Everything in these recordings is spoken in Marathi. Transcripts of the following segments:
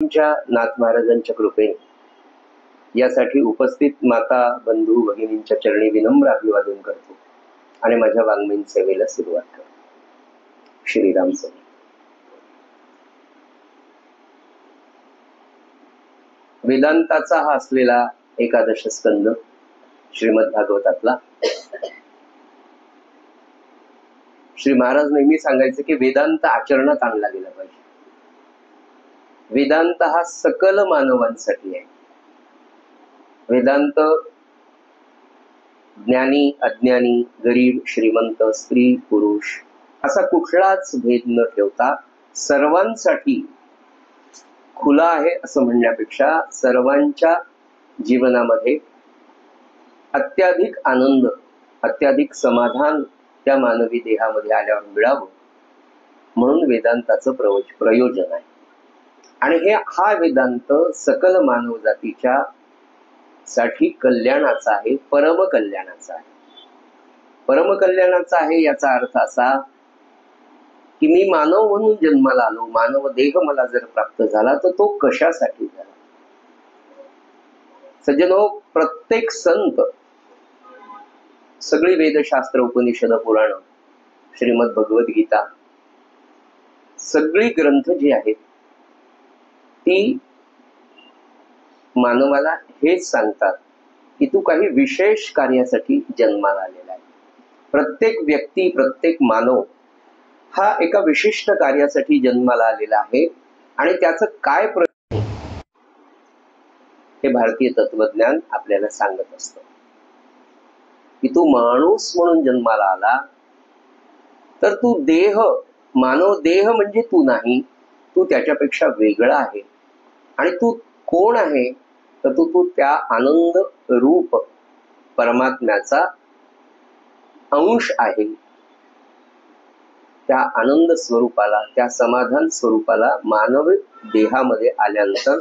तुमच्या नाथ महाराजांच्या कृपेने यासाठी उपस्थित माता बंधू भगिनींच्या चरणी विनम्र अभिवादन करतो आणि माझ्या वाङ्मयीन सेवेला सुरुवात करतो. श्रीराम स्वामी. वेदांताचा हा असलेला एकादश स्कंद श्रीमद भागवतातला. श्री महाराज नेहमी सांगायचे की वेदांत आचरणात आणला गेला पाहिजे. वेदांत हा सकल मानवांसाठी आहे. वेदांत ज्ञानी अज्ञानी, गरीब श्रीमंत, स्त्री पुरुष असा कुठलाच भेद न ठेवता सर्वांसाठी खुला आहे असं म्हणण्यापेक्षा सर्वांच्या जीवनामध्ये अत्याधिक आनंद, अत्याधिक समाधान त्या मानवी देहामध्ये आल्यावर मिळावं म्हणून वेदांताचं प्रयोजन आहे. आणि हा वेदांत सकल मानव जातीच्या साठी कल्याणाचा आहे, परम कल्याणाचा आहे. परम कल्याणाचा आहे याचा अर्थ असा की मी मानव म्हणून जन्माला आलो, मानव देह मला जर प्राप्त झाला तर तो कशासाठी झाला. सज्जनो, प्रत्येक संत, सगळी वेदशास्त्र, उपनिषद, पुराण, श्रीमद भगवद्गीता, सगळी ग्रंथ जी आहेत ती मानवाला हेच सांगतात की तू काही विशेष कार्यासाठी जन्माला आलेला आहे. प्रत्येक व्यक्ती, प्रत्येक मानव हा एका विशिष्ट कार्यासाठी जन्माला आलेला आहे आणि त्याचं काय हे भारतीय तत्वज्ञान आपल्याला सांगत असतं की तू माणूस म्हणून जन्माला आला तर तू देह, मानव देह म्हणजे तू नाही, तू त्याच्यापेक्षा वेगळा आहे. आणि तू कोण आहे तर तू त्या आनंद रूप परमात्म्याचा अंश आहे. त्या आनंद स्वरूपाला, त्या समाधान स्वरूपाला मानव देहामध्ये आल्यानंतर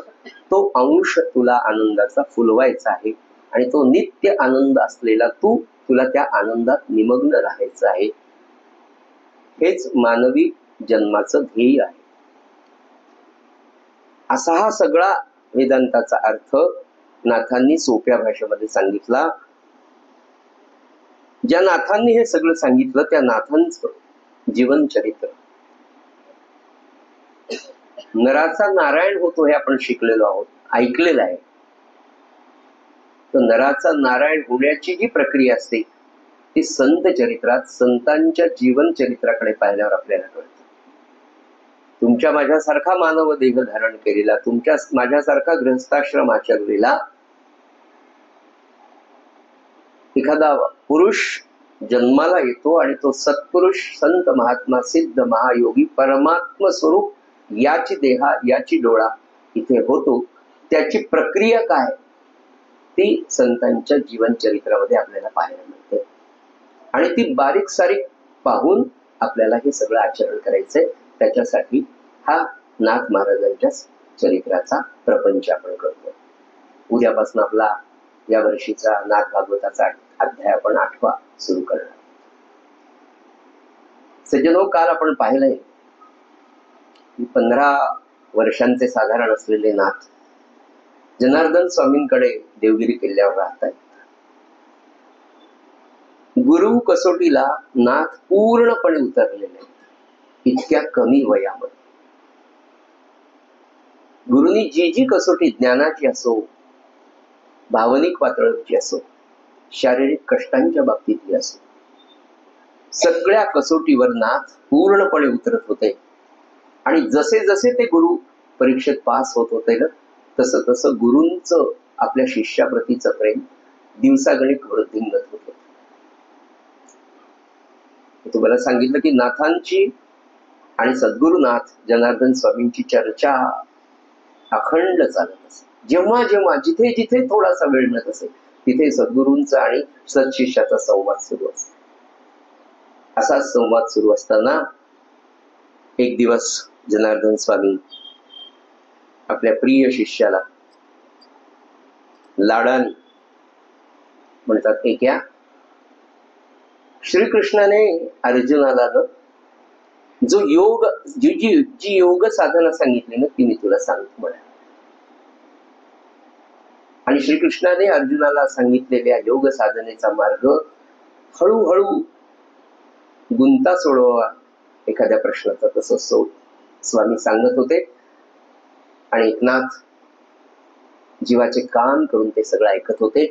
तो अंश तुला आनंदाचा फुलवायचा आहे आणि तो नित्य आनंद असलेला तुला त्या आनंदात निमग्न राहायचं आहे. हेच मानवी जन्माचं ध्येय आहे. असा हा सगळा वेदांताचा अर्थ नाथांनी सोप्या भाषेमध्ये सांगितला. ज्या नाथांनी हे सगळं सांगितलं त्या नाथांचं जीवनचरित्र. नराचा नारायण होतो हे आपण शिकलेलो आहोत, ऐकलेलं आहे. तर नराचा नारायण होण्याची जी प्रक्रिया असते ती संत चरित्रात, संतांच्या जीवन चरित्राकडे पाहिल्यावर आपल्याला कळते. तुमच्या माझ्यासारखा मानव देह धारण केलेला, तुमच्या माझ्यासारखा गृहस्थाश्रम आचरलेला एखादा पुरुष जन्माला येतो आणि तो सत्पुरुष, संत, महात्मा, सिद्ध, महायोगी, परमात्म स्वरूप याची देहा, याची डोळा इथे होतो. त्याची प्रक्रिया काय ती संतांच्या जीवन चरित्रामध्ये आपल्याला पाहायला मिळते आणि ती बारीक सारीक पाहून आपल्याला हे सगळं आचरण करायचंय. त्याच्यासाठी हा नाथ महाराजांच्या चरित्राचा प्रपंच आपण करतो. उद्यापासून आपला या वर्षीचा नाथ भागवताचा अध्याय आपण 8वा सुरू करणार. सज्जनो, काल आपण पाहिलंय 15 वर्षांचे साधारण असलेले नाथ जनार्दन स्वामींकडे देवगिरी किल्ल्यावर राहतात. गुरु कसोटीला नाथ पूर्णपणे उतरलेले इतक्या कमी वयामध्ये. गुरुनी जी कसोटी ज्ञानाची असो, भावनिक पातळीची असो, शारीरिक कष्टांच्या बाबतीतली असो, सगळ्या कसोटीवर नाथ पूर्णपणे उतरत होते. आणि जसे जसे ते गुरु परीक्षेत पास होत होते ना, तसं तसं गुरूंचं आपल्या शिष्याप्रतीचं प्रेम दिवसागणिक वृद्धिंगत होते. तुम्हाला सांगितलं की नाथांची आणि सद्गुरुनाथ जनार्दन स्वामींची चर्चा अखंड चालत असे. जेव्हा जेव्हा जिथे जिथे थोडासा वेळ मिळत असे तिथे सद्गुरूंचा आणि सत्शिष्याचा संवाद सुरू असतो. असा संवाद सुरू असताना एक दिवस जनार्दन स्वामी आपल्या प्रिय शिष्याला लाडाने म्हणतात, ऐक्या, श्रीकृष्णाने अर्जुनाला जो योग, जी योग साधना सांगितली ना ती मी तुला सांगतो म्हणा. आणि श्रीकृष्णाने अर्जुनाला सांगितलेल्या योग साधनेचा मार्ग हळूहळू गुंता सोडवा एखाद्या प्रश्नाचा, तसं स्वामी सांगत होते. आणि एकनाथ जीवाचे कान करून ते सगळं ऐकत होते.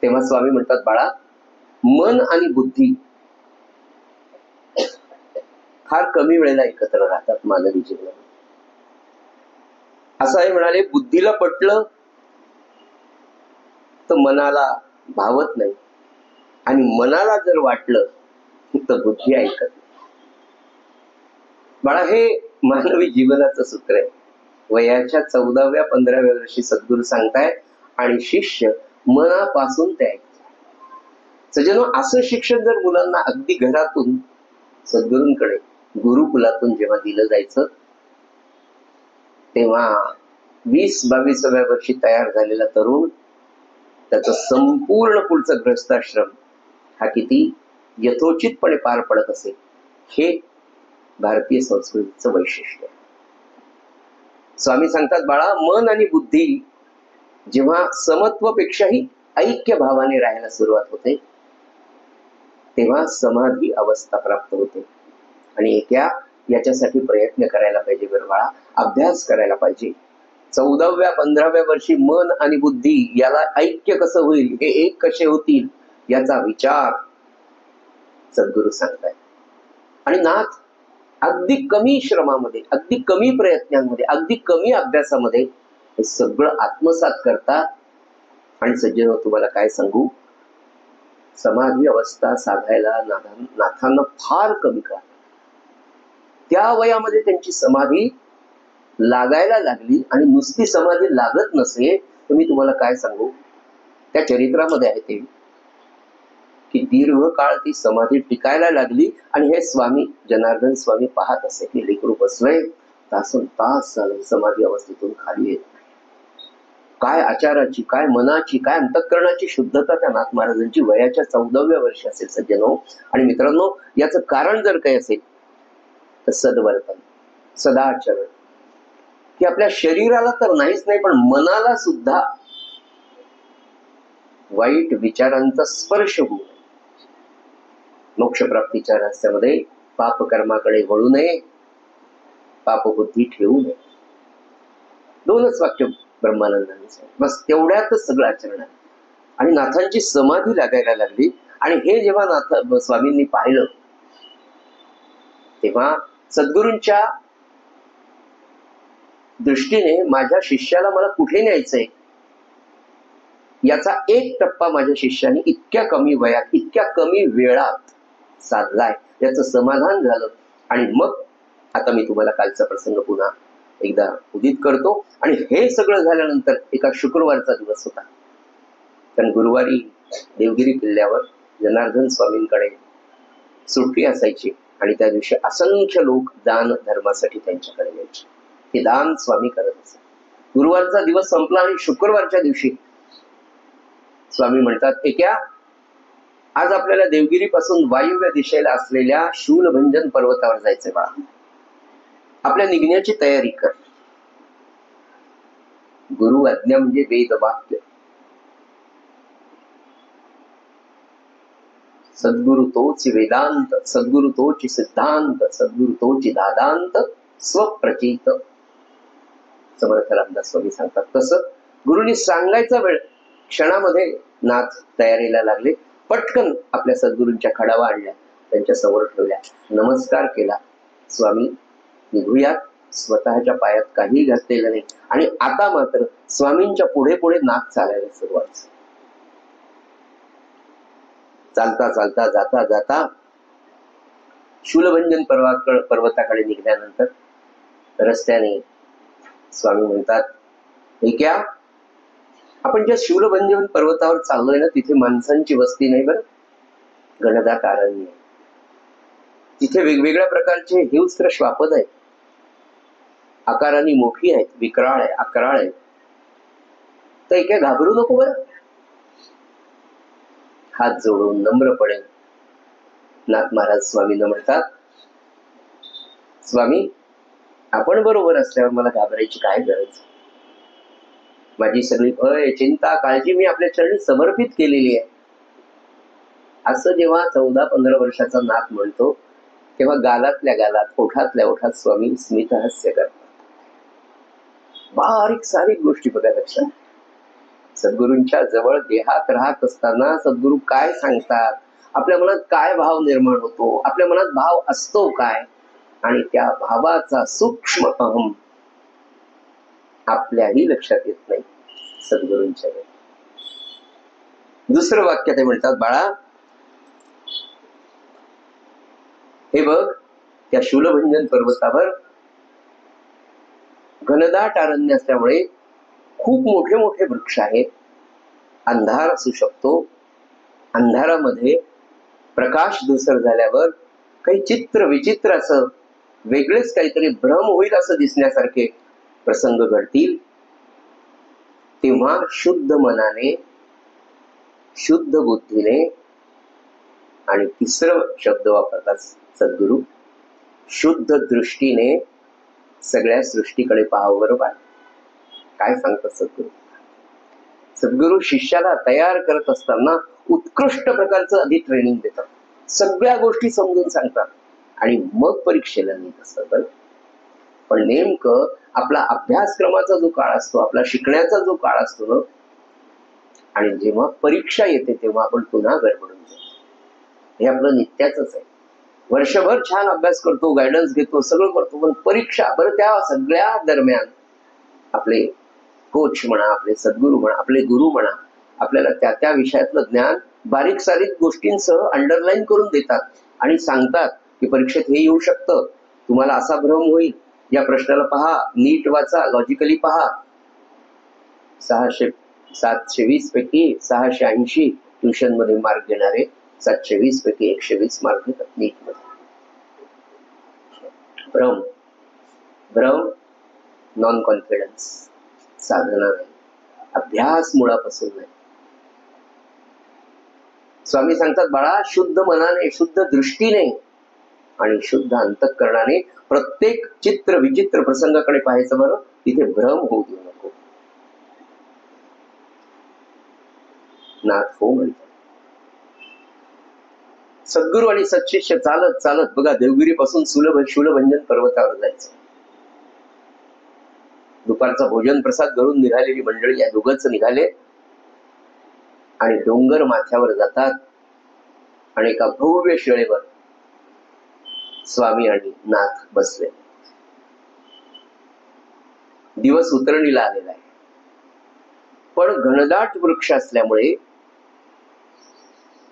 तेव्हा स्वामी म्हणतात, बाळा, मन आणि बुद्धी फार कमी वेळेला एकत्र राहतात मानवी जीवनात. असं आहे म्हणाले, बुद्धीला पटलं तर मनाला भावत नाही, आणि मनाला जर वाटलं तर बुद्धी ऐकत नाही. बाळा, हे मानवी जीवनाचं सूत्र आहे. वयाच्या 14व्या 15व्या वर्षी सद्गुरू सांगताय आणि शिष्य मनापासून ते ऐकतात. सज्जनो, असं शिक्षण जर मुलांना अगदी घरातून सद्गुरूंकडे गुरुकुलातून जेव्हा दिलं जायचं, तेव्हा 20-22व्या वर्षी तयार झालेला तरुण त्याचं संपूर्ण पुढचं गृहस्थाश्रम हा किती यथोचितपणे पार पडत असेल, हे भारतीय संस्कृतीचं वैशिष्ट्य. स्वामी सांगतात, बाळा, मन आणि बुद्धी जेव्हा समत्वापेक्षाही ऐक्य भावाने राहायला सुरुवात होते, तेव्हा समाधी अवस्था प्राप्त होते. आणि याच्यासाठी प्रयत्न करायला पाहिजे बरं बाळा, अभ्यास करायला पाहिजे. 14व्या 15व्या वर्षी मन आणि बुद्धी याला ऐक्य कसं होईल, हे एक कसे होतील, याचा विचार सद्गुरू सांगताय. आणि नाथ अगदी कमी श्रमामध्ये, अगदी कमी प्रयत्नांमध्ये, अगदी कमी अभ्यासामध्ये हे सगळं आत्मसात करतात. आणि सज्जनो, तुम्हाला काय सांगू, समाधी अवस्था साधायला नाथांना फार कमी काळ, त्या वयामध्ये त्यांची समाधी लागायला लागली. आणि नुसती समाधी लागत नसे तर मी तुम्हाला काय सांगू, त्या चरित्रामध्ये आहे ते की दीर्घकाळ ती समाधी टिकायला लागली. आणि हे स्वामी जनार्दन स्वामी पाहत असे की लेकरू बसलंय, तासन तास झालं समाधी अवस्थेतून खाली येत नाही. काय आचाराची, काय मनाची, काय अंतःकरणाची शुद्धता त्या नाथ महाराजांची वयाच्या 14व्या वर्षी असेल सज्जनो. आणि मित्रांनो, याचं कारण जर काही असेल तर सद्वर्तन, सदाचरण, की आपल्या शरीराला तर नाहीच नाही पण मनाला सुद्धा वाईट विचारांचा स्पर्श होऊ नये. मोक्षप्राप्तीच्या रस्त्यामध्ये पापकर्माकडे वळू नये, पापबुद्धी ठेवू नये. 2च वाक्य ब्रह्मानंदांनी सांगितलं, बस तेवढ्यातच सगळं आचरण आहे. आणि नाथांची समाधी लागायला लागली. आणि हे जेव्हा नाथ स्वामींनी पाहिलं, तेव्हा सद्गुरूंच्या दृष्टीने माझ्या शिष्याला मला कुठे न्यायचंय, याचा एक टप्पा माझ्या शिष्याने इतक्या कमी वयात, इतक्या कमी वेळात साधलाय, याचं समाधान झालं. आणि मग आता मी तुम्हाला कालचा प्रसंग पुन्हा एकदा उदित करतो. आणि हे सगळं झाल्यानंतर एका शुक्रवारचा दिवस होता, कारण गुरुवारी देवगिरी किल्ल्यावर जनार्दन स्वामींकडे सुट्टी असायची. आणि त्या दिवशी असंख्य लोक दान धर्मासाठी त्यांच्याकडे यायचे. हे दान स्वामी करत असत. गुरुवारचा दिवस संपला आणि शुक्रवारच्या दिवशी स्वामी म्हणतात, एका आज आपल्याला देवगिरी पासून वायव्य दिशेला असलेल्या शूलभंजन पर्वतावर जायचंय बाळा, आपल्या निघण्याची तयारी कर. गुरु आज्ञा म्हणजे वेद वाक्य. सद्गुरु तोची वेदांत, सद्गुरु तोची सिद्धांत, सद्गुरु तोची दादांत, स्वप्रचित. समर्थ रामदास स्वामी सांगतात तसं गुरुनी सांगायचा वेळ क्षणामध्ये नाथ तयारीला लागले. पटकन आपल्या सद्गुरूंच्या खडावा आणल्या, त्यांच्या समोर ठेवल्या, नमस्कार केला. स्वामी निघूयात. स्वतःच्या पायात काही घातलेलं नाही. आणि आता मात्र स्वामींच्या पुढे पुढे नाथ चालायला सुरुवात. चालता चालता जाता जाता शूलभंजन पर्वताकडे निघाल्यानंतर रस्त्याने स्वामी म्हणतात, हे क्या, आपण ज्या शूलभंजन पर्वतावर चाललोय ना, तिथे माणसांची वस्ती नाही बरं, घनदाट अरण्य. तिथे वेगवेगळ्या प्रकारचे हिंस्त्र श्वापद आहेत, आकाराने मोठी आहेत, विक्राळ आहे, अकराळ आहे. तर काय घाबरू नको बरं. हात जोडून नम्रपणे नाथ महाराज स्वामींना म्हणतात, स्वामी आपण बरोबर असल्यावर मला घाबरायची काय गरज. माझी सगळी भय चिंता काळजी मी आपल्या चरणी समर्पित केलेली आहे. असं जेव्हा 14-15 वर्षाचा नाथ म्हणतो तेव्हा गालातल्या गालात ओठातल्या ओठात स्वामी स्मितहास्य करतात. बारीक सारीक गोष्टी बघा लक्षात. सद्गुरूंच्या जवळ देहात राहत असताना सद्गुरू काय सांगतात, आपल्या मनात काय भाव निर्माण होतो, आपल्या मनात भाव असतो काय, आणि त्या भावाचा सूक्ष्म अहम आपल्याही लक्षात येत नाही सद्गुरूंच्या वेळी. दुसरं वाक्य ते म्हणतात, बाळा हे बघ, त्या शूलभंजन पर्वतावर घनदाट अरण्य असल्यामुळे खूप मोठे मोठे वृक्ष आहेत. अंधार असू शकतो, अंधारामध्ये प्रकाश धूसर झाल्यावर काही चित्र विचित्र असं वेगळेच काहीतरी भ्रम होईल असं दिसण्यासारखे प्रसंग घडतील. तेव्हा शुद्ध मनाने, शुद्ध बुद्धीने, आणि तिसरं शब्द वापरतात सद्गुरू, शुद्ध दृष्टीने सगळ्या सृष्टीकडे पाहावं. बरोबर काय सांगतात सद्गुरू? सद्गुरू शिष्याला तयार करत असताना उत्कृष्ट प्रकारचं आधी ट्रेनिंग देतात, सगळ्या गोष्टी समजून सांगतात आणि मग परीक्षेला नेत असतात. पण नेमकं आपला अभ्यासक्रमाचा जो काळ असतो, आपला शिकण्याचा जो काळ असतो ना, आणि जेव्हा परीक्षा येते तेव्हा आपण पुन्हा गडबडून जातो. हे आपलं नित्याच आहे. वर्षभर छान अभ्यास करतो, गायडन्स घेतो, सगळं करतो, पण परीक्षा, बरं त्या सगळ्या दरम्यान आपले कोच म्हणा, आपले सद्गुरू म्हणा, आपले गुरु म्हणा, आपल्याला त्या त्या विषयातलं ज्ञान बारीक सारीक गोष्टींसह अंडरलाईन करून देतात आणि सांगतात की परीक्षेत हे येऊ शकतं, तुम्हाला असा भ्रम होईल, या प्रश्नाला पहा, नीट वाचा, लॉजिकली पहा. 720 पैकी 680 ट्युशन मध्ये मार्क घेणारे 720 पैकी 120 मार्क घेतात नीट मध्ये. भ्रम, भ्रम, नॉन कॉन्फिडन्स, साधना नाही, अभ्यास मुळापासून नाही. स्वामी सांगतात, बाळा शुद्ध मनाने, शुद्ध दृष्टीने आणि शुद्ध अंतःकरणाने प्रत्येक चित्र विचित्र प्रसंगाकडे पाहायचं. बरं, तिथे भ्रम होऊ देऊ नको. नाथ हो म्हणतात. सद्गुरू आणि सत्शिष्य चालत चालत बघा देवगिरी पासून शूलभंजन पर्वतावर जायचं. दुपारचा भोजन प्रसाद घरून निघालेली मंडळी या दोघंच निघाले आणि डोंगर माथ्यावर जातात आणि एका भव्य शिळेवर स्वामी आणि नाथ बसले. दिवस उतरणीला आलेला आहे, पण घनदाट वृक्ष असल्यामुळे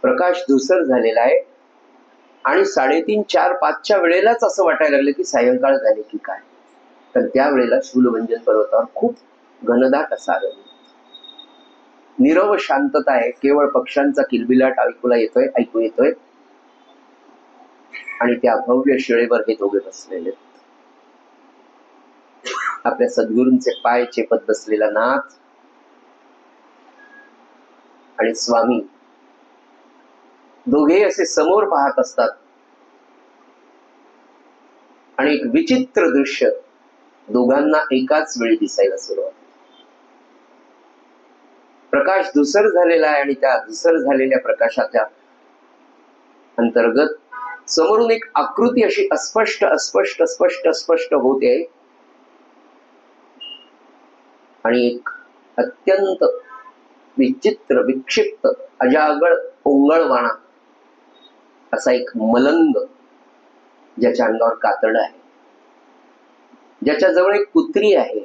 प्रकाश धुसर झालेला आहे आणि 3:30, 4, 5च्या वेळेलाच असं वाटायला लागलं की सायंकाळ झाले की काय. तर त्यावेळेला शूलभंजन पर्वतावर खूप घनदाट असा अरण्य, नीरव शांतता आहे, केवळ पक्ष्यांचा किलबिलाट ऐकू येतोय आणि त्या भव्य शिळेवर हे दोघे बसलेले. आपल्या सद्गुरूंचे पाय चेपत बसलेला नाथ आणि स्वामी दोघे असे समोर पाहत असतात आणि एक विचित्र दृश्य दोघांना एकाच वेळी दिसायला सुरुवात. प्रकाश धुसर झालेला आहे आणि त्या धुसर झालेल्या प्रकाशाच्या अंतर्गत समोरून एक आकृती अशी अस्पष्ट अस्पष्ट स्पष्ट स्पष्ट होते आणि एक अत्यंत विचित्र विक्षिप्त अजागळ ओंगळवाणा असा एक मलंग, ज्याच्या अंगावर कातडं आहे, ज्याच्या जवळ एक कुत्री आहे,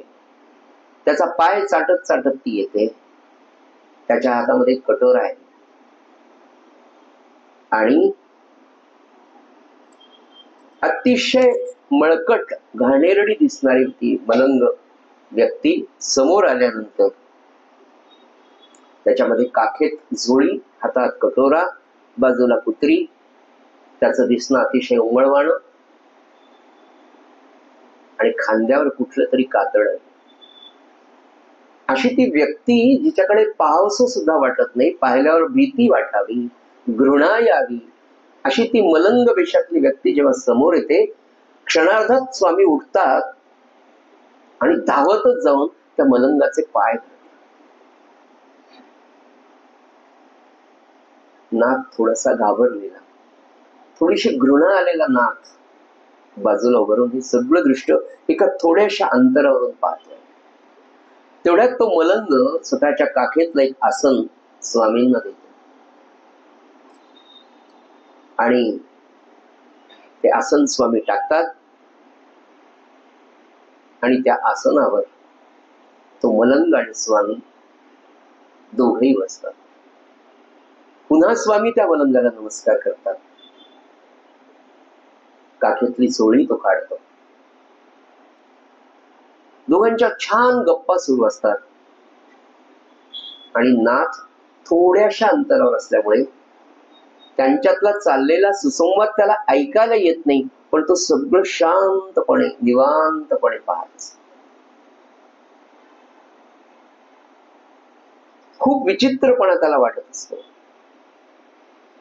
त्याचा पाय चाटत चाटत ती येते, त्याच्या हातामध्ये कटोरा आहे आणि अतिशय मळकट घाणेरडी दिसणारी ती मलंग व्यक्ती समोर आल्यानंतर त्याच्यामध्ये काखेत झोळी, हातात कटोरा, बाजूला कुत्री, त्याचं दिसणं अतिशय उमळवाणं आणि खांद्यावर कुठलं तरी कातड आहे. अशी ती व्यक्ती जिच्याकडे पाहावसं सुद्धा वाटत नाही, पाहिल्यावर भीती वाटावी, घृणा यावी, अशी ती मलंग वेशातली व्यक्ती जेव्हा समोर येते, क्षणार्धात स्वामी उठतात आणि धावतच जाऊन त्या मलंगाचे पाय धरतात. नाथ थोडासा घाबरलेला, थोडीशी घृणा आलेला नाथ बाजूला उभारून हे सगळं दृश्य एका थोड्याशा अंतरावरून पाहतोय. तेवढ्यात तो मलंग स्वतःच्या काखेतलं एक आसन स्वामींना देतो आणि ते आसन स्वामी टाकतात आणि त्या आसनावर तो मलंग आणि स्वामी दोघेही बसतात. पुन्हा स्वामी त्या मलंगाला नमस्कार करतात. काखेतली चोळी तो काढतो. दोघांच्या छान गप्पा सुरू असतात आणि नाथ थोड्याशा अंतरावर असल्यामुळे त्यांच्यातला चाललेला सुसंवाद त्याला ऐकायला येत नाही, पण तो सगळं शांतपणे निवांतपणे पाहत असतो. खूप विचित्रपणा त्याला वाटत असतो.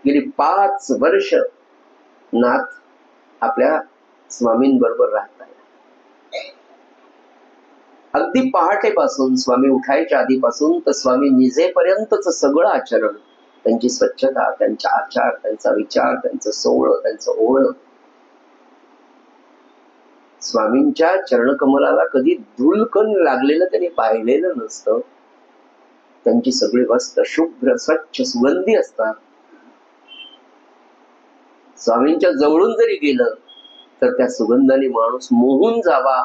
गेली 5 वर्ष नाथ आपल्या स्वामींबरोबर राहत आहे. अगदी पहाटेपासून, स्वामी उठायच्या आधीपासून तर स्वामी निजेपर्यंतच सगळं आचरण, त्यांची स्वच्छता, त्यांचा आचार, त्यांचा विचार, त्यांचं सोहळं, त्यांचं ओळख, स्वामींच्या चरणकमलाला कधी धूलकण लागलेलं त्यांनी पाहिलेलं नसतं. त्यांची सगळी वस्त्र शुभ्र स्वच्छ सुगंधी असतात. स्वामींच्या जवळून जरी गेलं तर त्या सुगंधाने माणूस मोहून जावा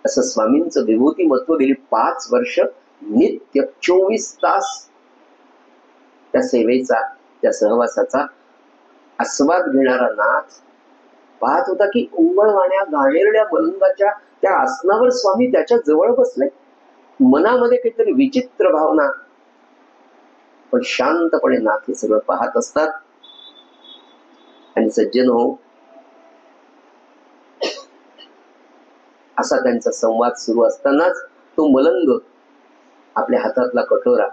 असं स्वामींचं विभूती मत्व गेली 5 वर्ष नित्य 24 तास त्या सेवेचा, त्या सहवासाचा आस्वाद घेणारा नाथ पाहत होता की उंबळवाण्या घाणेरड्या मलंगाच्या त्या आसनावर स्वामी त्याच्या जवळ बसले. मनामध्ये काहीतरी विचित्र भावना, पण शांतपणे नाथ हे सगळं पाहत असतात. आणि सज्जन हो, असा त्यांचा संवाद सुरू असतानाच तो मलंग आपल्या हातातला कटोरा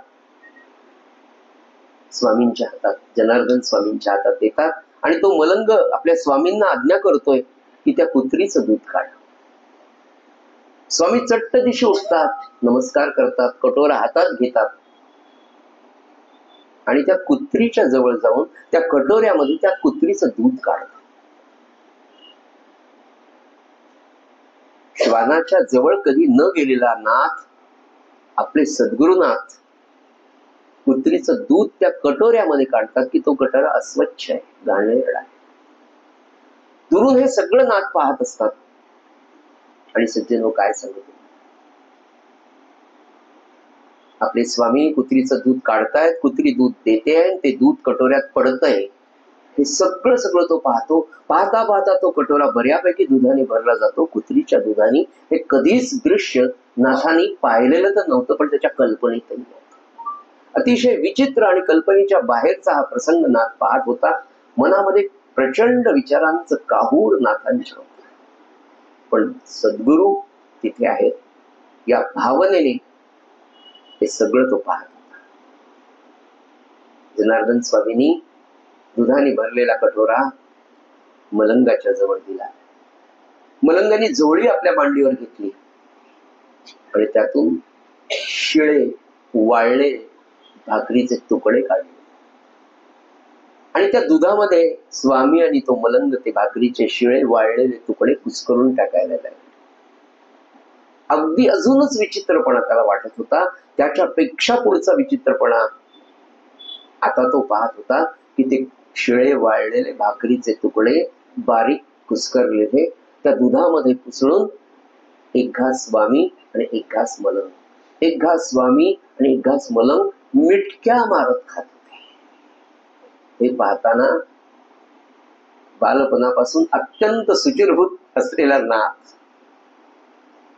स्वामींच्या हातात, जनार्दन स्वामींच्या हातात देतात आणि तो मलंग आपल्या स्वामींना आज्ञा करतोय की त्या कुत्रीचं दूध काढा. स्वामी चट्ट दिशी उठतात, नमस्कार करतात, कटोरा हातात घेतात आणि त्या कुत्रीच्या जवळ जाऊन त्या कटोऱ्यामध्ये त्या कुत्रीचं दूध काढतात. श्वानाच्या जवळ कधी न गेलेला नाथ, आपले सद्गुरुनाथ कुत्रीचं दूध त्या कटोऱ्यामध्ये काढतात की तो कटोरा अस्वच्छ आहे, घाणेरडा आहे. दुरून हे सगळं नाथ पाहत असतात. आणि सज्जन काय सांगतो, आपले स्वामी कुत्रीचं दूध काढतायत, कुत्री दूध देते आहे, ते दूध कटोऱ्यात पडतंय, हे सगळं तो पाहतो. पाहता पाहता तो कटोरा बऱ्यापैकी दुधाने भरला जातो, कुत्रीच्या दुधाने. हे कधीच दृश्य नाथांनी पाहिलेलं तर नव्हतं, पण त्याच्या कल्पनेतही नव्हतं. अतिशय विचित्र आणि कल्पनेच्या बाहेरचा हा प्रसंग नाथ पाहत होता. मनामध्ये प्रचंड विचारांचं काहूर नाथांच्या होतं. पण सद्गुरु तिथे आहेत या भावनेने हे सगळं तो पाहत होता. जनार्दन स्वामींनी दुधाने भरलेला कटोरा मलंगाच्या जवळ दिला. मलंगाने झोळी आपल्या मांडीवर घेतली आणि त्यातून शिळे वाळले भाकरीचे तुकडे काढले आणि त्या दुधामध्ये स्वामी आणि तो मलंग ते भाकरीचे शिळे वाळलेले तुकडे कुस्करून टाकायला लागले. अगदी अजूनच विचित्रपणा त्याला वाटत होता. त्याच्यापेक्षा पुढचा विचित्रपणा आता तो पाहत होता की ते शिळे वाळलेले भाकरीचे तुकडे बारीक कुस्करलेले त्या दुधामध्ये कुसळून एक घास स्वामी आणि एक घास मलंग, एक घास स्वामी आणि एक घास मलंग मिटक्या मारत खात होते. हे पाहताना बालपणापासून अत्यंत सुचिरभूत असलेला नाथ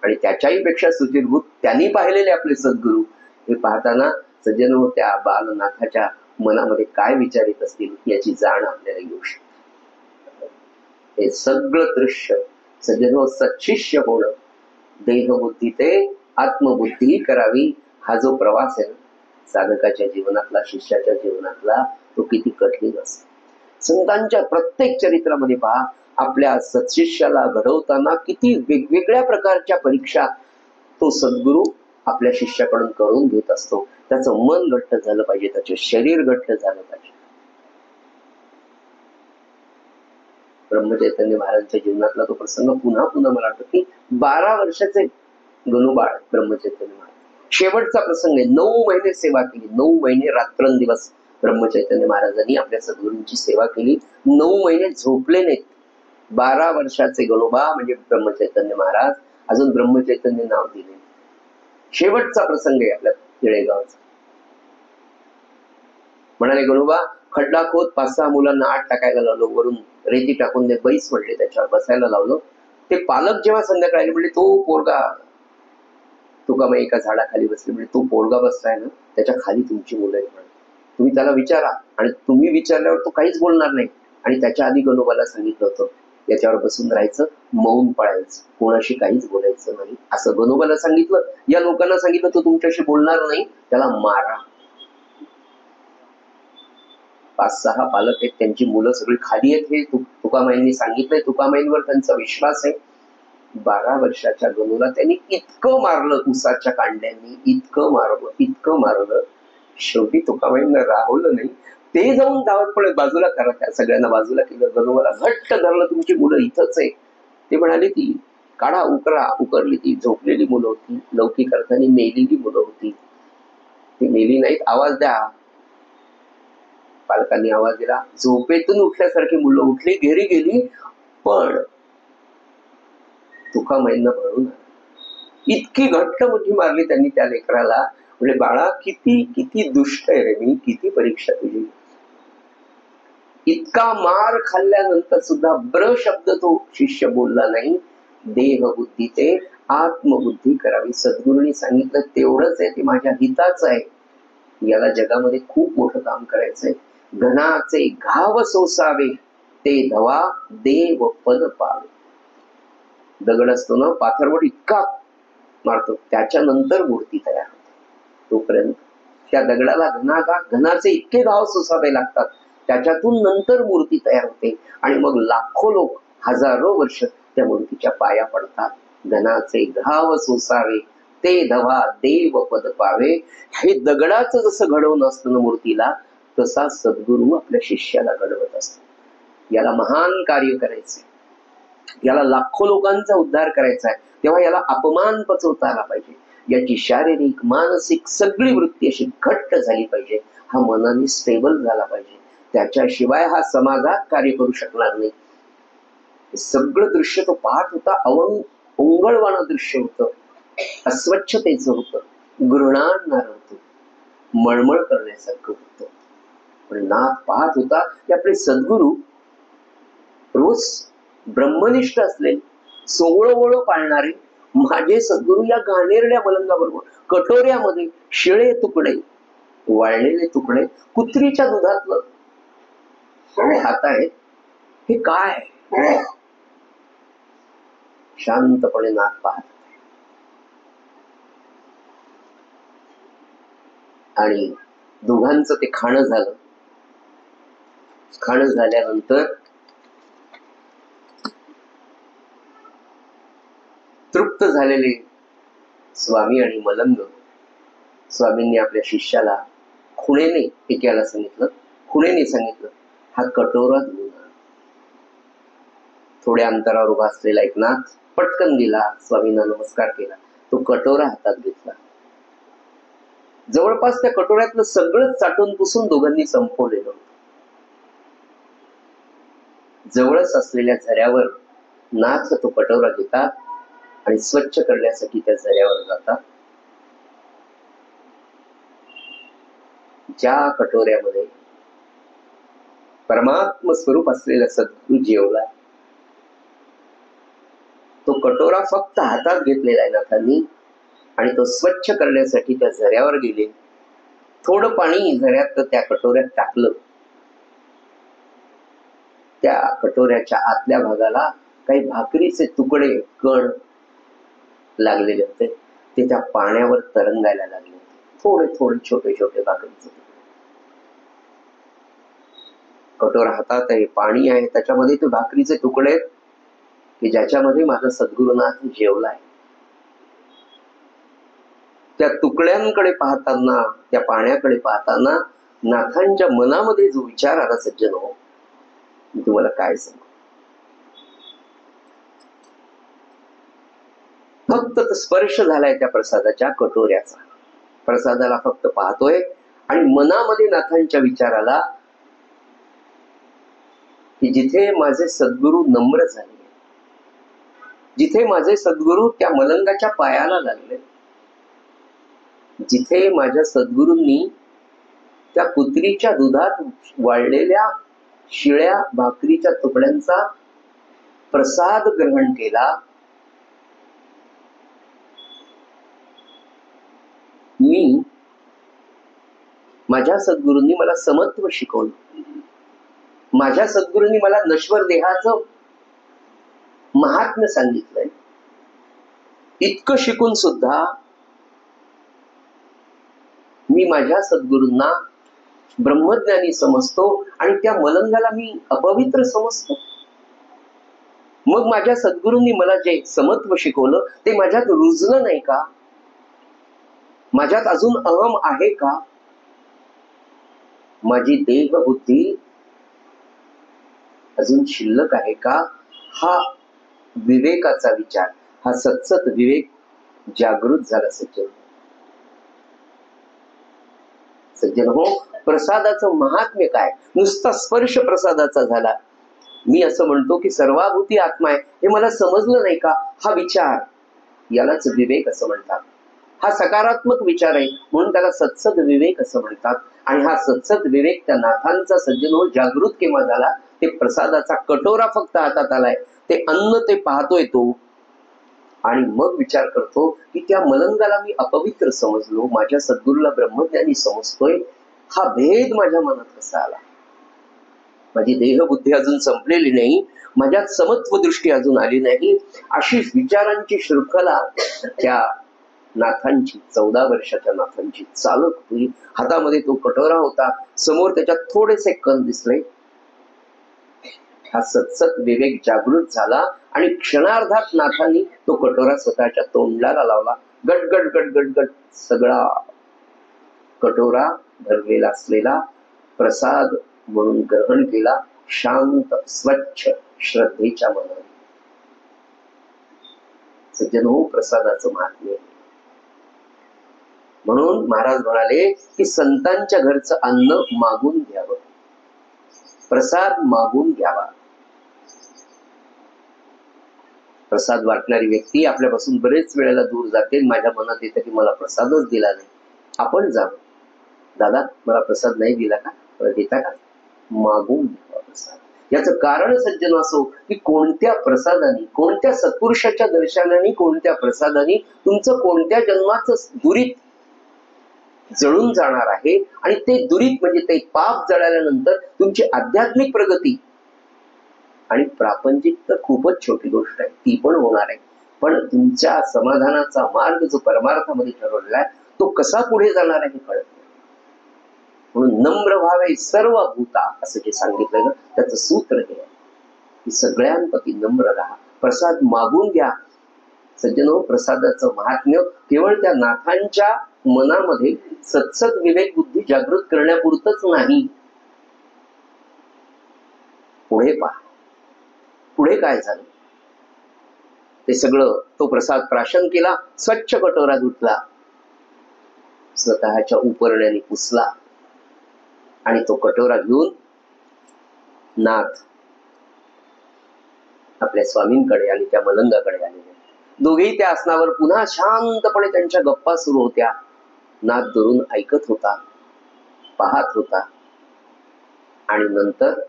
आणि त्याच्याही पेक्षा सुचिरभूत त्यांनी पाहिलेले आपले सद्गुरू, हे पाहताना सज्जन हो, त्या बालनाथाच्या मनामध्ये काय विचार येत असतील याची जाण आपल्याला येऊ शकते. हे सगळं दृश्य सज्जन हो, सत्शिष्य होणं, देहबुद्धी ते आत्मबुद्धी करावी, हा जो प्रवास आहे साधकाच्या जीवनातला, शिष्याच्या जीवनातला, तो किती कठीण असतो. संतांच्या प्रत्येक चरित्रामध्ये पहा, आपल्या सत्शिष्याला घडवताना किती वेगवेगळ्या प्रकारच्या परीक्षा तो सद्गुरू आपल्या शिष्याकडून करून घेत असतो. त्याचं मन घट्ट झालं पाहिजे, त्याचे शरीर घट्ट झालं पाहिजे, ब्रह्मचैतन्य महाराजांच्या जीवनातला तो प्रसंग पुन्हा पुन्हा मला वाटतं की 12 वर्षाचे गणूबाळ ब्रह्मचैतन्य महाराज. शेवटचा प्रसंग आहे. 9 महिने सेवा केली. 9 महिने रात्रंदिवस ब्रह्मचैतन्य महाराजांनी आपल्या सद्गुरूंची सेवा केली. 9 महिने झोपले नाहीत. 12 वर्षाचे गणोबा म्हणजे ब्रह्मचैतन्य महाराज, अजून ब्रह्मचैतन्य नाव दिले. शेवटचा प्रसंग आहे आपल्या तिळेगावचा. म्हणाले गणोबा खड्डा खोद 5-6 मुलांना आत टाकायला लावलो, वरून रेती टाकून ते बैस म्हणले त्याच्यावर बसायला लावलं. ते पालक जेव्हा संध्याकाळी म्हणजे तो पोरगा तुकाबाई एका झाडाखाली बसले, म्हणजे तो पोरगा बसलाय ना त्याच्या खाली तुमची मुलं आहेत म्हणे, तुम्ही त्याला विचारा. आणि तुम्ही विचारल्यावर तो काहीच बोलणार नाही. आणि त्याच्या आधी गणोबाला सांगितलं होतं याच्यावर बसून राहायचं, मौन पाळायचं, कोणाशी काहीच बोलायचं नाही असं गणोबाला सांगितलं. या लोकांना सांगितलं तो तुमच्याशी बोलणार नाही, त्याला मारा. 5-6 पालक आहेत, त्यांची मुलं सगळी खाली आहेत, हे तुकामाईंनी सांगितलंय. तुकामाईंवर त्यांचा विश्वास आहे. 12 वर्षाच्या गणूला त्यांनी इतकं मारलं उसाच्या कांड्यांनी, इतकं मारलं. शेवटी तुकामाईंना राहवलं नाही. ते जाऊन धावत पडत बाजूला करा, त्या सगळ्यांना बाजूला केलं. गणोबाला घट्ट धरलं, तुमची मुलं इथंच आहे. ते म्हणाले ती काढा, उकरली. ती झोपलेली मुलं होती, लौकिक अर्थाने मेलेली मुलं होती. ती मेली नाहीत, आवाज द्या. पालकांनी आवाज दिला. झोपेतून उठल्यासारखी मुलं उठली, घरी गेली. पण तुकामाईंना भरून इतकी घट्ट मुठी मारली त्यांनी त्या लेकराला. म्हणजे बाळा किती दुष्ट आहे रे मी, किती परीक्षा तुझी. इतका मार खाल्ल्यानंतर सुद्धा ब्र शब्द तो शिष्य बोलला नाही. देह बुद्धीचे आत्मबुद्धी करावी. सद्गुरूंनी सांगितलं तेवढंच आहे, ते माझ्या हिताच आहे. याला जगामध्ये खूप मोठं काम करायचंय. घनाचे घाव सोसावे, ते धवा देव पद पावे. दगड असतो ना, पाथरवट इतका मारतो, त्याच्यानंतर मूर्ती तयार होते. तोपर्यंत त्या दगडाला घनाचे इतके घाव सोसावे लागतात, त्याच्यातून नंतर मूर्ती तयार होते. आणि मग लाखो लोक, हजारो वर्ष त्या मूर्तीच्या पाया पडतात. घनाचे घाव सोसावे, ते धवा देव पद पावे. हे दगडाचं जसं घडवणं असतं ना मूर्तीला, तसा सद्गुरू आपल्या शिष्याला घडवत असतो. याला महान कार्य करायचंय, याला लाखो लोकांचा उद्धार करायचा आहे, तेव्हा याला अपमान पचवता आला पाहिजे. याची शारीरिक मानसिक सगळी वृत्ती अशी घट्ट झाली पाहिजे. हा मनाने स्टेबल झाला पाहिजे. त्याच्याशिवाय हा समाजात कार्य करू शकणार नाही. सगळं दृश्य तो पाहत होता. ओंगळवाणं दृश्य होतं, अस्वच्छतेचं होतं, घृणाणणार होतं, मळमळ करण्यासारखं होतं. पण नाथ पाहत होता की आपले सद्गुरू रोज ब्रह्मनिष्ठ असलेले, सोवळं पाळणारे माझे सद्गुरू या घाणेरड्या मलंगाबरोबर कटोऱ्यामध्ये शिळे तुकडे, वाळलेले तुकडे, कुत्रीच्या दुधातलं खात आहेत. हे काय? शांतपणे नाथ पाहत. आणि दोघांचं ते खाणं झालं. खाणं झाल्यानंतर तृप्त झालेले स्वामी आणि मलंग, स्वामींनी आपल्या शिष्याला खुणेने एकाला सांगितलं, हा कटोरा घेऊन आण. थोड्या अंतरावर उभा असलेला एक नाथ पटकन गेला, स्वामींना नमस्कार केला, तो कटोरा हातात घेतला. जवळपास त्या कटोऱ्यातलं सगळं चाटून पुसून दोघांनी संपवलेलं होतं. जवळच असलेल्या झऱ्यावर नाथ तो कटोरा घेतात आणि स्वच्छ करण्यासाठी त्या झऱ्यावर जातात. ज्या कटोऱ्यामध्ये परमात्म स्वरूप असलेला सद्गुरू जेवला, तो कटोरा फक्त हातात घेतलेला आहे नाथांनी. आणि तो स्वच्छ करण्यासाठी त्या झऱ्यावर गेले. थोडं पाणी झऱ्यात त्या कटोऱ्यात टाकलं. त्या कटोऱ्याच्या आतल्या भागाला काही भाकरीचे तुकडे, कण लागलेले होते. ते त्या पाण्यावर तरंगायला लागले. थोडे छोटे भाकरीचे तुकडे. कटोरा हातात आहे, पाणी आहे, त्याच्यामध्ये ते भाकरीचे तुकडे की ज्याच्यामध्ये माझा सद्गुरुनाथ जेवलाय. त्या तुकड्यांकडे पाहताना, त्या पाण्याकडे पाहताना नाथांच्या मनामध्ये जो विचार आला, सज्जन हो, मी तुम्हाला काय सांगू, फक्त स्पर्श झालाय त्या प्रसादाच्या कटोऱ्याचा, प्रसादाला फक्त पाहतोय आणि मनामध्ये नाथांच्या विचाराला की जिथे माझे सद्गुरू नम्र झाले, जिथे माझे सद्गुरू त्या मलंगाच्या पायाला लागले, जिथे माझ्या सद्गुरूंनी त्या कुत्रीच्या दुधात वाळलेल्या शिळ्या भाकरीच्या तुकड्यांचा प्रसाद ग्रहण केला, मी माझ्या सद्गुरूंनी मला समत्व शिकवलं, माझ्या सद्गुरूंनी मला नश्वर देहाचं महात्म्य सांगितलंय. इतकं शिकून सुद्धा मी माझ्या सद्गुरूंना ब्रह्मज्ञानी समजतो आणि त्या मलंगाला मी अपवित्र समजतो. मग माझ्या सद्गुरूंनी मला जे समत्व शिकवलं ते माझ्यात रुजलं नाही का? माझ्यात अजून अहम आहे का? माझी देह बुद्धी अजून शिल्लक आहे का? हा विवेकाचा विचार, हा सत्सत विवेक जागृत झाला सज्जन. सज्जन हो, प्रसादाचं महात्म्य काय? नुसता स्पर्श प्रसादाचा झाला, मी असं म्हणतो की सर्वाभूती आत्मा आहे हे मला समजलं नाही का? हा विचार, यालाच विवेक असं म्हणतात. हा सकारात्मक विचार आहे म्हणून त्याला सत्सद विवेक असं म्हणतात. आणि हा सत्सद विवेक त्या नाथांचा सज्जन हो जागृत केव्हा झाला? ते प्रसादाचा कटोरा फक्त हातात आलाय, ते अन्न ते पाहतोय तो, आणि मग विचार करतो की त्या मलंगाला मी अपवित्र समजलो, माझ्या सद्गुरूला ब्रह्मज्ञानी समजतोय, हा भेद माझ्या मनात कसा आला? माझी देहबुद्धी अजून संपलेली नाही, माझ्यात समत्व दृष्टी अजून आली नाही. अशी विचारांची शृंखला त्या नाथांची, 14 वर्षाच्या नाथांची चालत होती. हातामध्ये तो कटोरा होता, समोर त्याच्यात थोडेसे कण दिसले. हा सत्सत विवेक जागृत झाला आणि क्षणार्धात नाथांनी तो कटोरा स्वतःच्या तोंडाला लावला. गट गट गट गट गट सगळा कटोरा भरलेला असलेला प्रसाद म्हणून ग्रहण केला, शांत स्वच्छ श्रद्धेच्या मनाने. सज्जन हो, प्रसादाचं महात्म्य. म्हणून महाराज म्हणाले की संतांच्या घरचं अन्न मागून घ्यावं, प्रसाद मागून घ्यावा. प्रसाद वाटणारी व्यक्ती आपल्यापासून बरेच वेळेला दूर जाते. माझ्या मनात येतं की मला प्रसादच दिला नाही. आपण जावं, दादा मला प्रसाद नाही दिला का, देता का? मागून घ्यावा प्रसाद. याचं कारण सज्जन असो की कोणत्या प्रसादाने, कोणत्या सत्पुरुषाच्या दर्शनाने, कोणत्या प्रसादाने तुमचं कोणत्या जन्माचं दुरीत जळून जाणार आहे. आणि ते दुरीत म्हणजे ते पाप जळाल्यानंतर तुमची आध्यात्मिक प्रगती आणि प्रापंचिक तर खूपच छोटी गोष्ट आहे, ती पण होणार आहे. पण तुमच्या समाधानाचा मार्ग जो परमार्थामध्ये ठरवलेला आहे तो कसा पुढे जाणार आहे हे कळत नाही. म्हणून नम्र व्हावे सर्व भूता असं जे सांगितलंय ना, त्याचं सूत्र हे आहे की सगळ्यांपैकी नम्र राहा, प्रसाद मागून घ्या. सज्जनो, प्रसादाचं महात्म्य केवळ त्या नाथांच्या मनामध्ये सत्सत विवेक बुद्धी जागृत करण्यापुरतच नाही. पुढे पहा, पुढे काय झालं ते सगळं. तो प्रसाद प्राशन केला, स्वच्छ कटोरा धुतला, स्वतःच्या उपरण्याने पुसला आणि तो कटोरा घेऊन नाथ आपल्या स्वामींकडे आणि त्या मलंगाकडे आले. दोघेही त्या आसनावर पुन्हा शांतपणे त्यांच्या गप्पा सुरू होत्या. नाथ दुरून ऐकत होता, पाहत होता. आणि नंतर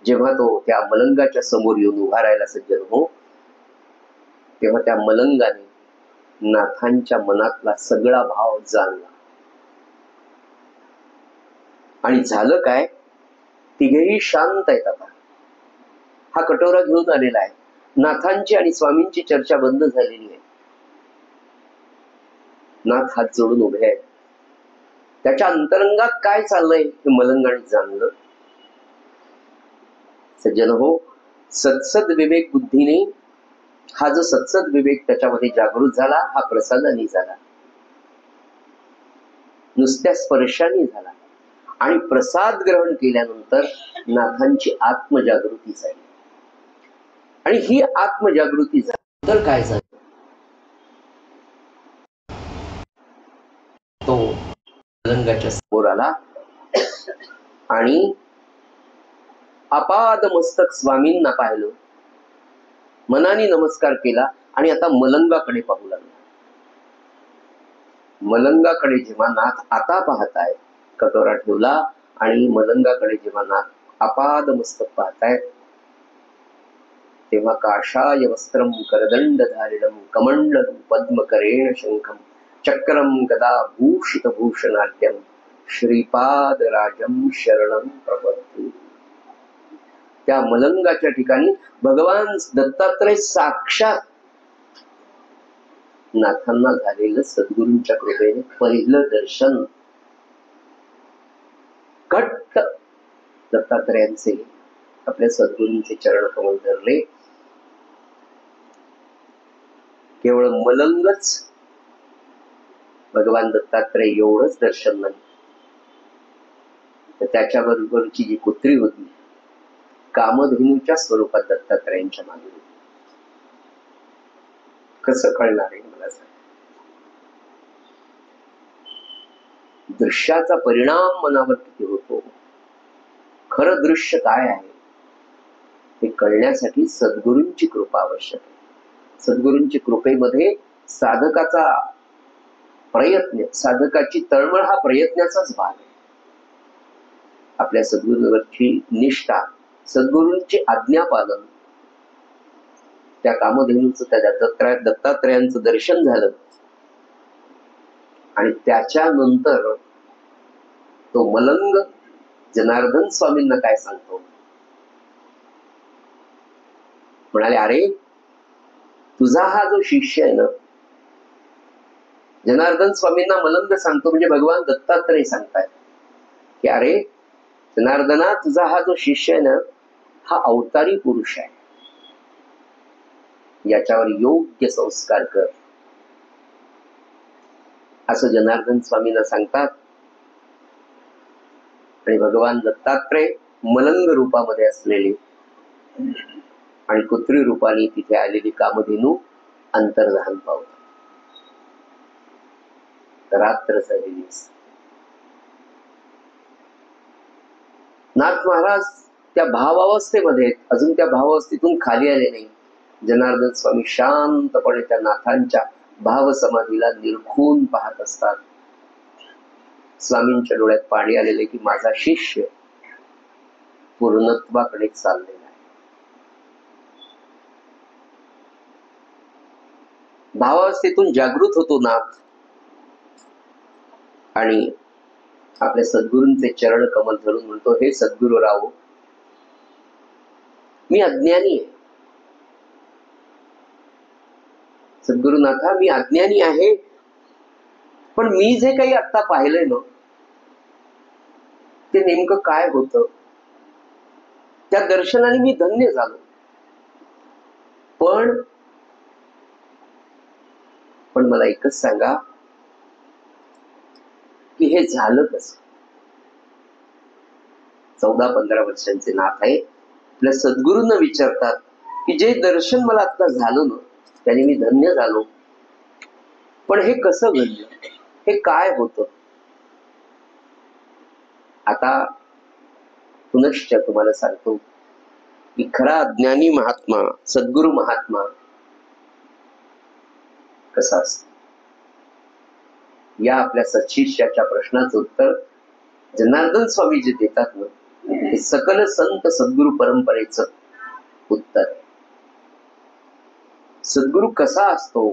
जेव्हा तो त्या मलंगाच्या समोर येऊन उभा राहिला सज्जन हो, तेव्हा त्या मलंगाने नाथांच्या मनातला सगळा भाव जाणला. आणि झालं काय, तिघेही शांत आहेत आता. हा कटोरा घेऊन आलेला आहे, नाथांची आणि स्वामींची चर्चा बंद झालेली आहे. नाथ हात जोडून उभे आहेत. त्याच्या अंतरंगात काय चाललंय हे मलंगाने जाणलं. सज्जन हो, सत्सद विवेक बुद्धीने, हा जो सत्सद विवेक त्याच्यामध्ये जागृत झाला, हा प्रसादाने झाला, नुसत्या स्पर्शाने झाला. आणि प्रसाद ग्रहण केल्यानंतर नाथांची आत्मजागृती झाली. आणि ही आत्मजागृती झाली तर काय झालं, तो मलंगाच्या समोर आला आणि अपाद मस्तक स्वामींना पाहिलं, मनाने नमस्कार केला आणि आता मलंगाकडे पाहू लागला. मलंगाकडे जेव्हा नाथ आता पाहताय, कटोरा ठेवला आणि मलंगाकडे जेव्हा नाथ अपाद मस्तक पाहताय, तेव्हा काषाय वस्त्रम करदंड धारिणम कमंडलम पद्मकरेण शंखम चक्रम गदा भूषित भूषणाढ्यम श्रीपाद राजम शरणम प्रपद्ये. त्या मलंगाच्या ठिकाणी भगवान दत्तात्रय साक्षात नाथांना झालेलं सद्गुरूंच्या कृपेने पहिलं दर्शन. घट्ट दत्तात्रयांचे आपल्या सद्गुरूंचे चरण कमल धरले. केवळ मलंगच भगवान दत्तात्रय एवढंच दर्शन नाही, तर त्याच्याबरोबरची जी कुत्री होती कामधेनूच्या स्वरूपात दत्तात्रयांच्या मागे होती. कसं कळणार आहे मला सांग. दृश्याचा परिणाम मनावर किती होतो, खरं दृश्य काय आहे हे कळण्यासाठी सद्गुरूंची कृपा आवश्यक आहे. सद्गुरूंची कृपेमध्ये साधकाचा प्रयत्न, साधकाची तळमळ हा प्रयत्नाचाच भाग आहे. आपल्या सद्गुरूवरची निष्ठा, सद्गुरूंची आज्ञापालन, त्या कामधेनूचं, त्या दत्तात्रयांचं दर्शन झालं आणि त्याच्यानंतर तो मलंग जनार्दन स्वामींना काय सांगतो, म्हणाले, अरे तुझा हा जो शिष्य आहे ना, जनार्दन स्वामींना मलंग सांगतो म्हणजे भगवान दत्तात्रय सांगतायत की अरे जनार्दना, तुझा हा जो शिष्य आहे ना, हा अवतारी पुरुष आहे, याच्यावर योग्य संस्कार कर, असं जनार्दन स्वामींना सांगतात. आणि भगवान दत्तात्रय मलंग रूपामध्ये असलेले आणि कुत्री रूपाने तिथे आलेली कामधेनू अंतर्धान पावतात. रात्र झालेली. नाथ महाराज त्या भावावस्थेमध्ये, अजून त्या भावावस्थेतून खाली आले नाही. जनार्दन स्वामी शांतपणे त्या नाथांच्या भाव समाधीला निरखून पाहत असतात. स्वामींच्या डोळ्यात पाणी आलेले की माझा शिष्य पूर्णत्वाकडे चाललेला आहे. भावावस्थेतून जागृत होतो नाथ आणि आपल्या सद्गुरूंचे चरण कमल धरून म्हणतो, हे सद्गुरू राव, मी अज्ञानी आहे. सद्गुरुनाथा, मी अज्ञानी आहे, पण मी जे काही आता पाहिलंय ना, ते नेमकं काय होतं, त्या दर्शनाने मी धन्य झालो. पण मला एकच सांगा की हे झालं कसं. 14-15 वर्षांचे नाथ आहे, आपल्या सद्गुरूंना विचारतात की जे दर्शन मला आता झालं ना, त्याने मी धन्य झालो, पण हे कसं घडलं, हे काय होतं. आता पुनश्च तुम्हाला सांगतो की खरा ज्ञानी महात्मा, सद्गुरु महात्मा कसा असतो. या आपल्या सत्शिष्याच्या प्रश्नाचं उत्तर जनार्दन स्वामी जे देतात ना, हे सकल संत सद्गुरु परंपरेचं उत्तर. सद्गुरु कसा असतो,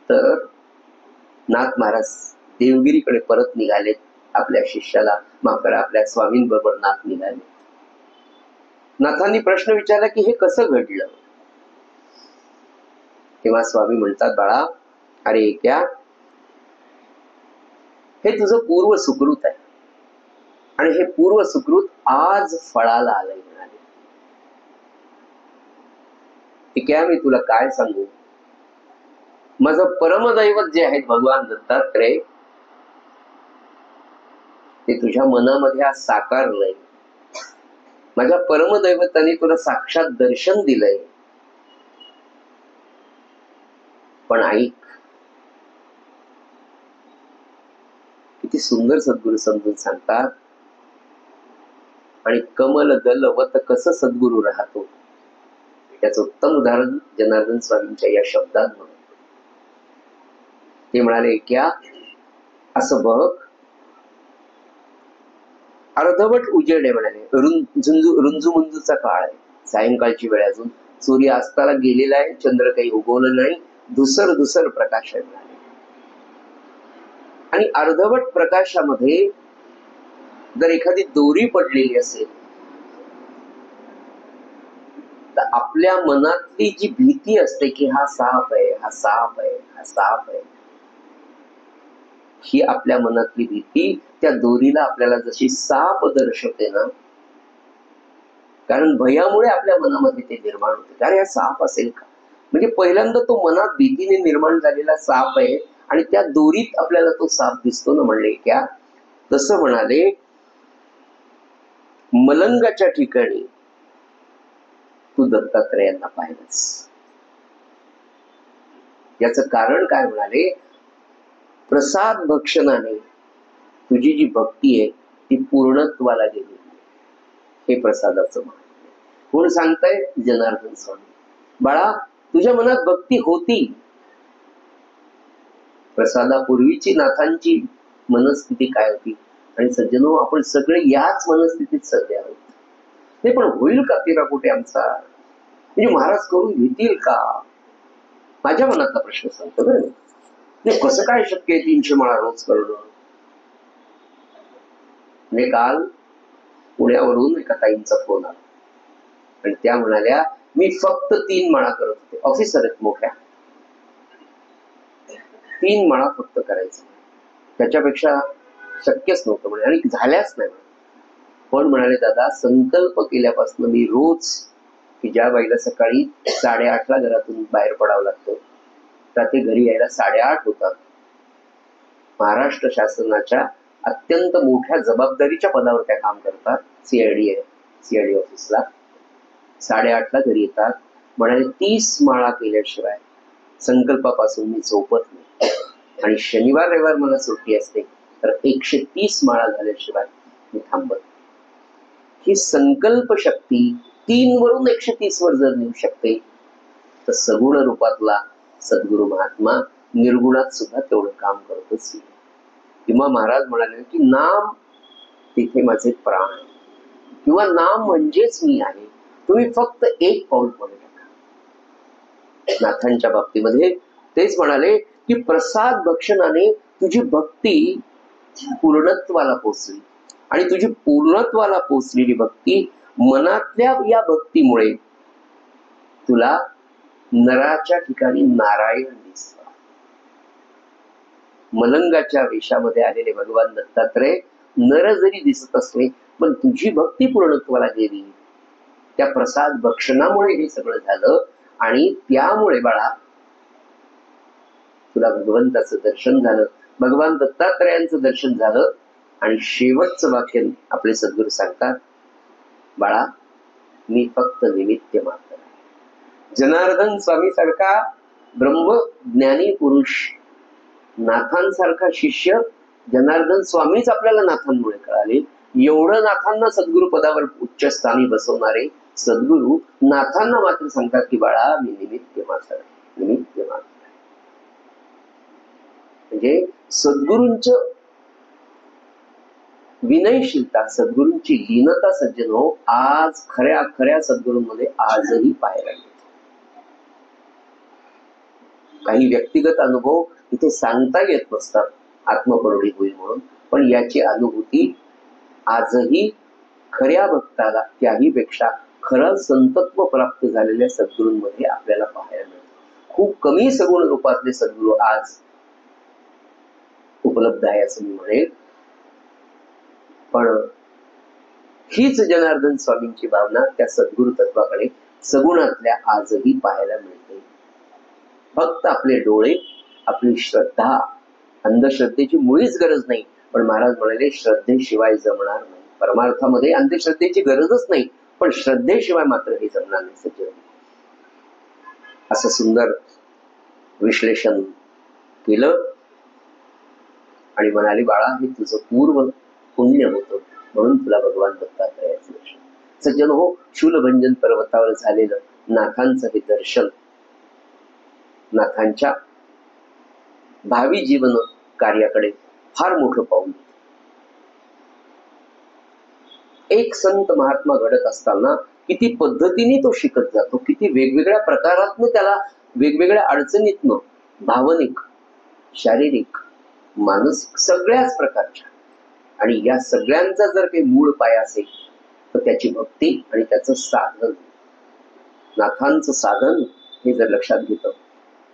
तर नाथ महाराज देवगिरीकडे परत निघाले. आपल्या शिष्याला माफ करा, आपल्या स्वामींबरोबर नाथ निघाले. नाथांनी प्रश्न विचारला की हे कसं घडलं. तेव्हा स्वामी म्हणतात, बाळा, अरे क्या, हे तुझं पूर्व सुकृत आहे आणि हे पूर्व सुकृत आज फळाला आलंय. म्हणाले, ठीक आहे, मी तुला काय सांगू, माझं परमदैवत जे आहेत भगवान दत्तात्रय, ते तुझ्या मनामध्ये आज साकारलंय. माझ्या परमदैवताने तुला साक्षात दर्शन दिलंय, पण ऐक. किती सुंदर सद्गुरू समजून सांगतात. आणि कमल दल वत कसं सद्गुरू राहतो, त्याचं उत्तम उदाहरण जनार्दन स्वामींच्या या शब्दात म्हणून ते म्हणाले, क्या असं बघ, अर्धवट उजेड आहे म्हणाले, रुंजूमुंजूचा काळ आहे, सायंकाळची वेळ, अजून सूर्य अस्ताला गेलेला आहे, चंद्र काही उगवलं नाही, धुसर धुसर प्रकाश आहे म्हणाले. आणि अर्धवट प्रकाशामध्ये जर एखादी दोरी पडलेली असेल तर आपल्या मनातली जी भीती असते की हा साप आहे, हा साप आहे, हा साप आहे, ही आपल्या मनातली भीती त्या दोरीला आपल्याला जशी साप दर्शवते ना, कारण भयामुळे आपल्या मनामध्ये ते निर्माण होते, अरे हा साप असेल का. म्हणजे पहिल्यांदा तो मनात भीतीने निर्माण झालेला साप आहे आणि त्या दोरीत आपल्याला तो साप दिसतो ना म्हणले क्या. तसं म्हणाले, मलंगाच्या ठिकाणी तू दत्तात्रेयांना पाहिलंस. याचं कारण काय म्हणाले, प्रसाद भक्षणाने तुझी जी भक्ती आहे ती पूर्णत्वाला गेली, हे प्रसादाचं मान. कोण सांगताय, जनार्दन स्वामी. बाळा, तुझ्या मनात भक्ती होती, प्रसादापूर्वीची नाथांची मनस्थिती काय होती. आणि सज्जनो, आपण सगळे याच मनस्थितीत सध्या आहोत. नाही पण होईल का तिरा कुठे आमचा, म्हणजे महाराज करून घेतील का, माझ्या मनातला प्रश्न सांगतो बरं. नाही कसं काय शक्य आहे 300 माळा रोज करणं. म्हणजे काल पुण्यावरून एका ताईंचा फोन आला आणि त्या म्हणाल्या, मी फक्त 3 माळा करत होते, ऑफिसर आहेत मोठ्या, 3 माळा फक्त करायचं, त्याच्यापेक्षा शक्यच नव्हतं म्हणे, आणि झाल्याच नाही. पण म्हणाले, दादा संकल्प केल्यापासून मी रोज, की ज्या बाईला सकाळी 8:30ला घरातून बाहेर पडावं लागतं, तर ते घरी यायला 8:30 होतात. महाराष्ट्र शासनाच्या अत्यंत मोठ्या जबाबदारीच्या पदावर त्या काम करतात, सीआयडी ऑफिसला. 8:30ला घरी येतात. म्हणाले 30 माळा केल्याशिवाय संकल्पापासून मी झोपत नाही, आणि शनिवार रविवार मला सुट्टी असते, तर 130 माळा झाल्याशिवाय मी थांबत. ही संकल्प शक्ती 3 वरून 130 वर जर नेऊ शकते, तर सगुण रूपातला सद्गुरु महात्मा निर्गुणात सुद्धा तेवढं काम करतच. किंवा महाराज म्हणाले की नाम तिथे माझे प्राण, किंवा नाम म्हणजेच मी आहे. तुम्ही फक्त एक पाऊल पुढे टाका. नाथांच्या बाबतीमध्ये तेच म्हणाले की प्रसाद भक्षणाने तुझी भक्ती पूर्णत्वाला पोचली, आणि तुझी पूर्णत्वाला पोचलेली भक्ती, मनातल्या या भक्तीमुळे तुला नराच्या ठिकाणी नारायण दिसतात. मलंगाच्या वेशामध्ये आलेले भगवान दत्तात्रय नर जरी दिसत असले, पण तुझी भक्ती पूर्णत्वाला गेली, त्या प्रसाद भक्षणामुळे हे सगळं झालं. आणि त्यामुळे बाळा तुला भगवंताचं दर्शन झालं, भगवान दत्तात्रयांचं दर्शन झालं. आणि शेवटचं वाक्य आपले सद्गुरू सांगतात, बाळा मी फक्त निमित्त मात्र आहे. जनार्दन स्वामी सारखा ब्रह्मज्ञानी पुरुष, नाथांसारखा शिष्य जनार्दन स्वामीच आपल्याला नाथांमुळे कळाले. एवढं नाथांना सद्गुरु पदावर उच्च स्थानी बसवणारे सद्गुरु नाथांना मात्र सांगतात की बाळा मी निमित्त मात्र आहे, निमित्त मात्र आहे. म्हणजे सद्गुरूंचं विनयशीलता, सद्गुरूंची लीनता सज्जनो आज खऱ्या खऱ्या सद्गुरूंमध्ये आजही पाहायला मिळते. काही व्यक्तिगत अनुभव इथे सांगता येत नसतात, आत्मपरोडी होईल म्हणून, पण याची अनुभूती आजही खऱ्या भक्ताला त्याही पेक्षा खरं संतत्व प्राप्त झालेल्या सद्गुरूंमध्ये आपल्याला पाहायला मिळतं. खूप कमी सगुण रूपातले सद्गुरू आज उपलब्ध आहे असं मी म्हणेल. पण हीच जनार्दन स्वामींची भावना त्या सद्गुरु तत्वाकडे सगुणातल्या आजही पाहायला मिळते. फक्त आपले डोळे, आपली श्रद्धा, अंधश्रद्धेची मुळीच गरज नाही. पण महाराज म्हणाले श्रद्धेशिवाय जमणार नाही. परमार्थामध्ये अंधश्रद्धेची गरजच नाही, पण श्रद्धेशिवाय मात्र हे जमणार नाही सज्जन. असं सुंदर विश्लेषण केलं आणि म्हणाली, बाळा हे तुझं पूर्व पुण्य होतं म्हणून तुला भगवान दत्तात्रयाचं दर्शन. सज्जन हो, शूलभंजन पर्वतावर झालेलं नाथांचं हे दर्शन नाथांच्या भावी जीवन कार्याकडे फार मोठं पाऊल. एक संत महात्मा घडत असताना किती पद्धतीने तो शिकत जातो, किती वेगवेगळ्या प्रकारातनं त्याला वेगवेगळ्या अडचणीतनं, भावनिक, शारीरिक, मानसिक, सगळ्याच प्रकारच्या, आणि या सगळ्यांचा जर काही मूळ पाय असेल तर त्याची भक्ती आणि त्याचं साधन, नाथांचं साधन हे जर लक्षात घेतलं.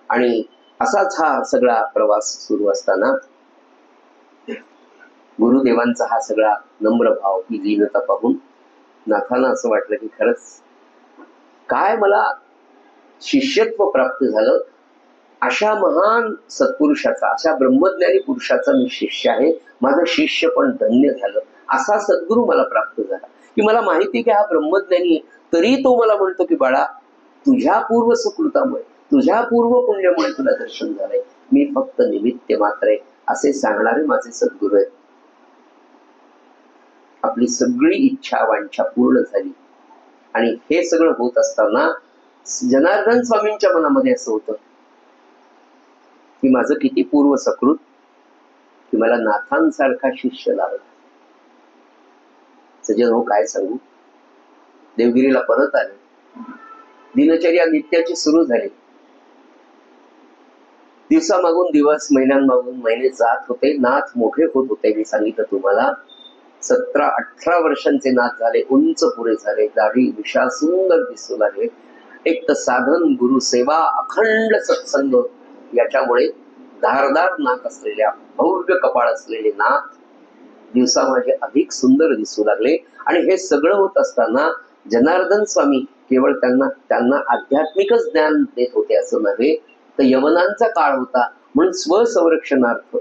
आणि असाच हा सगळा प्रवास सुरू असताना गुरुदेवांचा हा सगळा नम्र भाव, ही लीनता पाहून नाथांना असं वाटलं की खरंच काय मला शिष्यत्व प्राप्त झालं, अशा महान सत्पुरुषाचा, अशा ब्रह्मज्ञानी पुरुषाचा मी शिष्य आहे, माझं शिष्य पण धन्य झालं, असा सद्गुरू मला प्राप्त झाला. की मला माहिती की हा ब्रह्मज्ञानी आहे, तरी तो मला म्हणतो की बाळा तुझ्या पूर्व सुकृतामुळे, तुझ्या पूर्व पुण्यामुळे तुला दर्शन झालंय, मी फक्त निमित्त मात्र आहे, असे सांगणारे माझे सद्गुरू आहेत. आपली सगळी इच्छा वांछा पूर्ण झाली. आणि हे सगळं होत असताना जनार्दन स्वामींच्या मनामध्ये असं होतं की माझं किती पूर्व सकृत की मला नाथांसारखा शिष्य लाभला. सज्जन हो, काय सांगू, देवगिरीला परत आले, दिनचर्या नित्याची सुरू झाली. दिवसामागून दिवस, महिन्यांमागून महिने जात होते, नाथ मोठे होत होते. मी सांगितलं तुम्हाला, 17-18 वर्षांचे नाथ झाले, उंच पुरे झाले, दाढी मिशा सुंदर दिसू लागले. एक तर साधन, गुरु सेवा, अखंड सत्संग, याच्यामुळे धारदार नाक असलेल्या, भव्य कपाळ असलेले नाथ दिवसा माझे अधिक सुंदर दिसू लागले. आणि हे सगळं होत असताना जनार्दन स्वामी केवळ त्यांना आध्यात्मिकच ज्ञान देत होते असं नव्हे, तर यवनांचा काळ होता म्हणून स्वसंरक्षणार्थ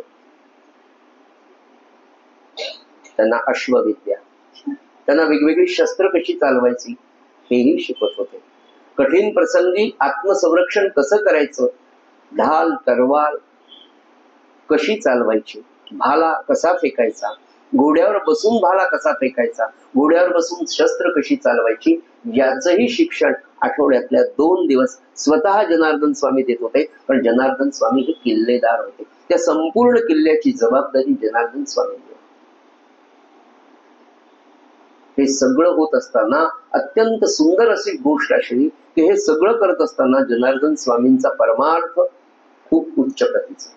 त्यांना अश्वविद्या, त्यांना वेगवेगळी शस्त्र कशी चालवायची हेही शिकवत होते. कठीण प्रसंगी आत्मसंरक्षण कसं करायचं, ढाल तलवार कशी चालवायची, भाला कसा फेकायचा, घोड्यावर बसून भाला कसा फेकायचा, घोड्यावर बसून शस्त्र कशी चालवायची, याचंही शिक्षण आठवड्यातल्या 2 दिवस स्वतः जनार्दन स्वामी देत होते. पण जनार्दन स्वामी हे किल्लेदार होते, त्या संपूर्ण किल्ल्याची जबाबदारी जनार्दन स्वामी. हे सगळं होत असताना अत्यंत सुंदर अशी गोष्ट अशी की हे सगळं करत असताना जनार्दन स्वामींचा परमार्थ खूप उच्च प्रतीचा.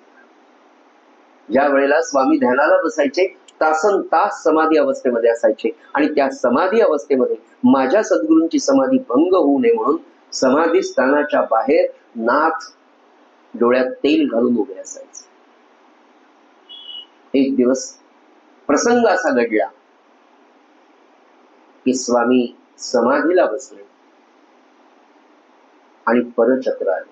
ज्या वेळेला स्वामी ध्यानाला बसायचे, तासन तास समाधी अवस्थेमध्ये असायचे, आणि त्या समाधी अवस्थेमध्ये माझ्या सद्गुरूंची समाधी भंग होऊ नये म्हणून समाधी स्थानाच्या बाहेर नाथ डोळ्यात तेल घालून उभे असायचे. एक दिवस प्रसंग असा घडला की स्वामी समाधीला बसले आणि परचक्र आले.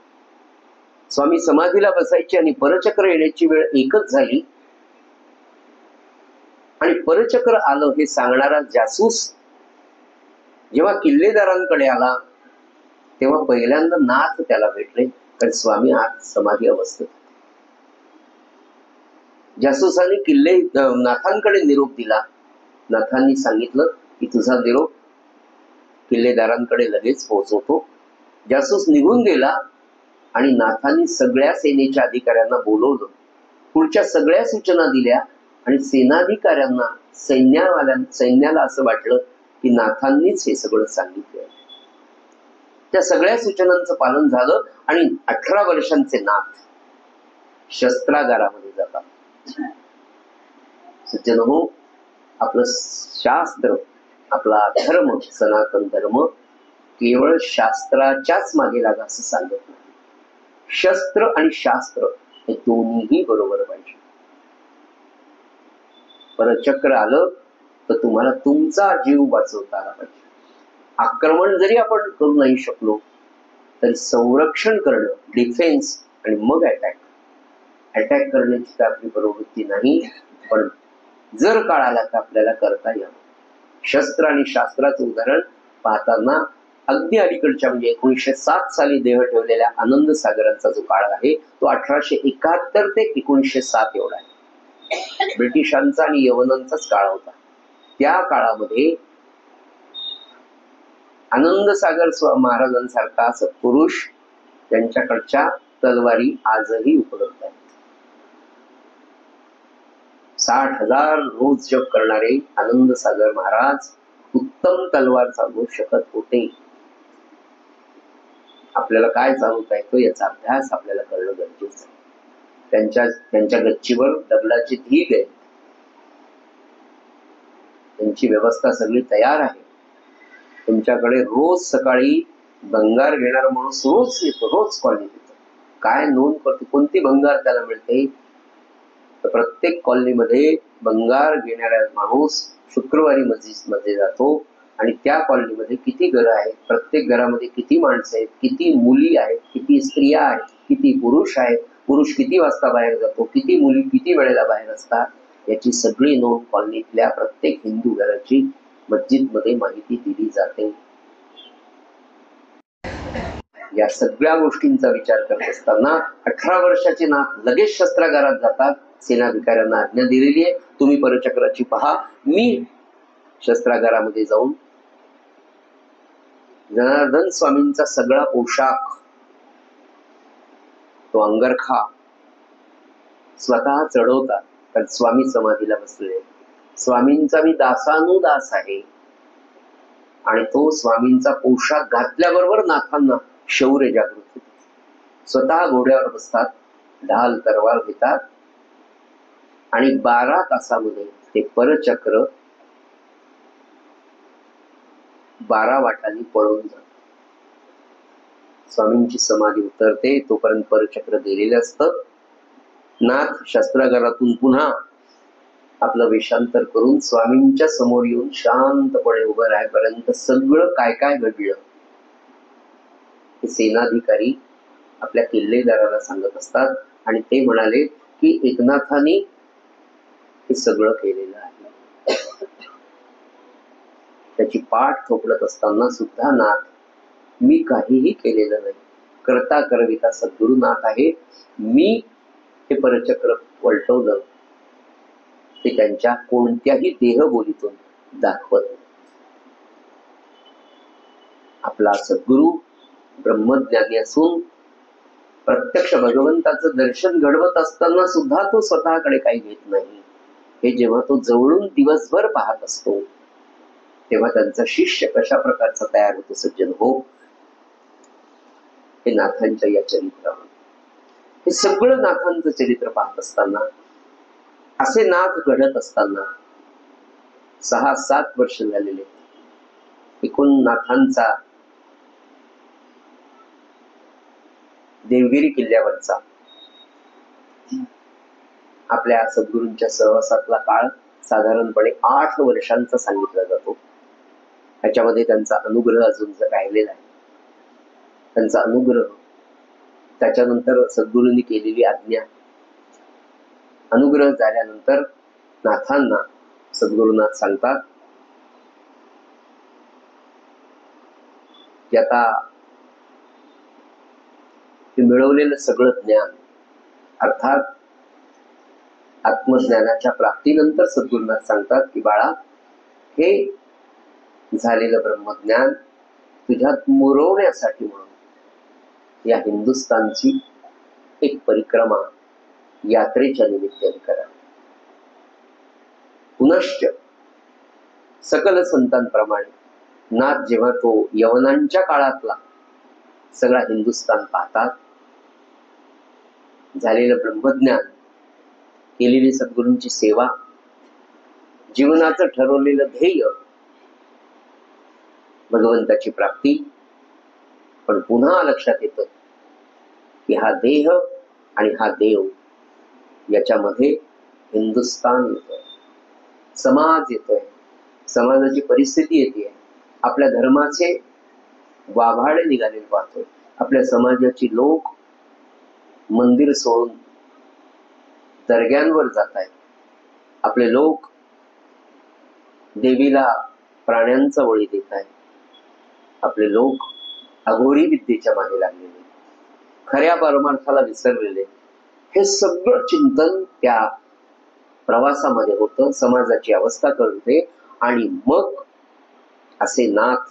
स्वामी समाधीला बसायचे आणि परचक्र येण्याची वेळ एकच झाली. आणि परचक्र आलं हे सांगणारा जासूस जेव्हा किल्लेदारांकडे आला तेव्हा पहिल्यांदा नाथ त्याला भेटले, कारण स्वामी आत समाधी अवस्थेत. जासूसाने नाथांकडे निरोप दिला. नाथांनी सांगितलं की तुझा निरोप किल्लेदारांकडे लगेच पोहोचवतो. जासूस निघून गेला आणि नाथांनी सगळ्या सेनेच्या अधिकाऱ्यांना बोलवलं, पुढच्या सगळ्या सूचना दिल्या, आणि सेनाधिकाऱ्यांना, सैन्याला असं वाटलं की नाथांनीच हे सगळं सांगितलं. त्या सगळ्या सूचनांचं पालन झालं आणि 18 वर्षांचे नाथ शस्त्रागारामध्ये जातात. सज्जन हो, आपलं शास्त्र, आपला धर्म, सनातन धर्म केवळ शास्त्राच्याच मागे लागा असं सांगत नाही. शस्त्र आणि शास्त्र हे दोन्हीही बरोबर पाहिजे. परचक्र आलं तर तुम्हाला तुमचा जीव वाचवता आला पाहिजे. आक्रमण जरी आपण करू नाही शकलो तरी संरक्षण करणं, डिफेन्स, आणि मग अटॅक करण्याची तर आपली प्रवृत्ती नाही, पण जर काळ आला तर आपल्याला करता यावं. शस्त्र आणि शास्त्राचं उदाहरण पाहताना अगदी अलीकडच्या म्हणजे 1907 साली देह ठेवलेल्या आनंद सागरांचा जो काळ आहे तो 1871 ते 1907 एवढा आहे. ब्रिटिशांचा आणि यवनांचाच काळ होता. त्या काळामध्ये आनंद सागर महाराजांसारखा सत्पुरुष त्यांच्याकडच्या तलवारी आजही उपलब्ध आहेत. 60,000 रोज जप करणारे आनंद सागर महाराज उत्तम तलवार चालवू शकत होते. आपल्याला काय चालवता येतो याचा अभ्यास आपल्याला करणं गरजेचं आहे. त्यांच्या गच्चीवर डबलाचे ढीग आहे. त्यांची व्यवस्था सगळी तयार आहे. तुमच्याकडे रोज सकाळी भंगार घेणारा माणूस रोज येतो, रोज कॉलनीत येतो. काय नोंद करतो, कोणती भंगार त्याला मिळते, तर प्रत्येक कॉलनीमध्ये भंगार घेणारा माणूस शुक्रवारी मस्जिदमध्ये जातो आणि त्या कॉलनीमध्ये किती घरं आहेत, प्रत्येक घरामध्ये किती माणसं आहेत, किती मुली आहेत, किती स्त्रिया आहेत, किती पुरुष आहेत, पुरुष किती वाजता बाहेर जातो, किती मुली किती वेळेला बाहेर असतात, याची सगळी नोंद कॉलनीतल्या प्रत्येक हिंदू घराची मस्जिदमध्ये माहिती दिली जाते. या सगळ्या गोष्टींचा विचार करत असताना 18 वर्षाचे नाथ लगेच शस्त्रागारात जातात. सेनाधिकाऱ्यांना आज्ञा दिलेली आहे, तुम्ही परचक्राची पहा. मी शस्त्रागारामध्ये जाऊन जनार्दन स्वामींचा सगळा पोशाख, तो अंगरखा स्वतः चढवतात, कारण स्वामी समाधीला बसले. स्वामींचा मी दासानुदास आहे आणि तो स्वामींचा पोशाख घातल्याबरोबर नाथांना शौर्य जागृत होते. स्वतः घोड्यावर बसतात, ढाल तलवार घेतात आणि 12 तासामध्ये ते परचक्र 12 वाटांनी पळून जात. स्वामींची समाधी उतरते तोपर्यंत परचक्र गेलेलं असतं. नाथ शस्त्रागारातून पुन्हा आपलं वेषांतर करून स्वामींच्या समोर येऊन शांतपणे उभं राहायपर्यंत सगळं काय काय घडलं हे सेनाधिकारी आपल्या किल्लेदाराला सांगत असतात. आणि ते म्हणाले की एकनाथाने हे सगळं केलेलं आहे. त्याची पाठ थोपडत असताना सुद्धा नाथ, मी काहीही केलेलं नाही, करता करविता सद्गुरुनाथ आहे, मी हे परचक्र वलटवलं, ते त्यांच्या कोणत्याही देहबोलीतून दाखवत. आपला सद्गुरु ब्रह्मज्ञानी असून प्रत्यक्ष भगवंताचं दर्शन घडवत असताना सुद्धा तो स्वतःकडे काही घेत नाही. हे जेव्हा तो जवळून दिवसभर पाहत असतो तेव्हा त्यांचा शिष्य कशा प्रकारचा तयार होतो सज्जन हो, हे नाथांच्या या चरित्रावर. हे सगळं नाथांचं चरित्र पाहत असताना, असे नाथ घडत असताना 6-7 वर्ष झालेले एकूण नाथांचा देवगिरी किल्ल्यावरचा आपल्या सद्गुरूंच्या सहवासातला काळ साधारणपणे 8 वर्षांचा सांगितला जातो. त्याच्यामध्ये त्यांचा अनुग्रह अजून राहिलेला आहे. त्यांचा अनुग्रह, त्याच्यानंतर सद्गुरूंनी केलेली आज्ञा, अनुग्रह झाल्यानंतर नाथांना सद्गुरुनाथ सांगतात की आता मिळवलेलं सगळं ज्ञान, अर्थात आत्मज्ञानाच्या प्राप्तीनंतर सद्गुरुनाथ सांगतात की बाळा, हे झालेलं ब्रह्मज्ञान तुझ्यात मुरवण्यासाठी म्हणून या हिंदुस्थानची एक परिक्रमा यात्रेच्या निमित्ताने करा. पुनश्च सकल संतांप्रमाणे नाथ जेव्हा तो यवनांच्या काळातला सगळा हिंदुस्थान पाहतात, झालेलं ब्रह्मज्ञान, केलेली सद्गुरूंची सेवा, जीवनाचं ठरवलेलं ध्येय भगवंताची प्राप्ती, पण पुन्हा लक्षात येतं की हा देह आणि हा देव याच्यामध्ये हिंदुस्थान येतोय, समाज येतोय, समाजाची परिस्थिती येते, आपल्या धर्माचे वाभाडे निघालेले पाहतोय, आपल्या समाजाची लोक मंदिर सोडून दर्ग्यांवर जात आहेत, आपले लोक देवीला प्राण्यांचा बळी देत आहेत, आपले लोक अघोरी विद्येच्या मागे लागलेले, खऱ्या परमार्थाला विसरलेले, हे सगळं चिंतन त्या प्रवासामध्ये होतं, समाजाची अवस्था कळते. आणि मग असे नाथ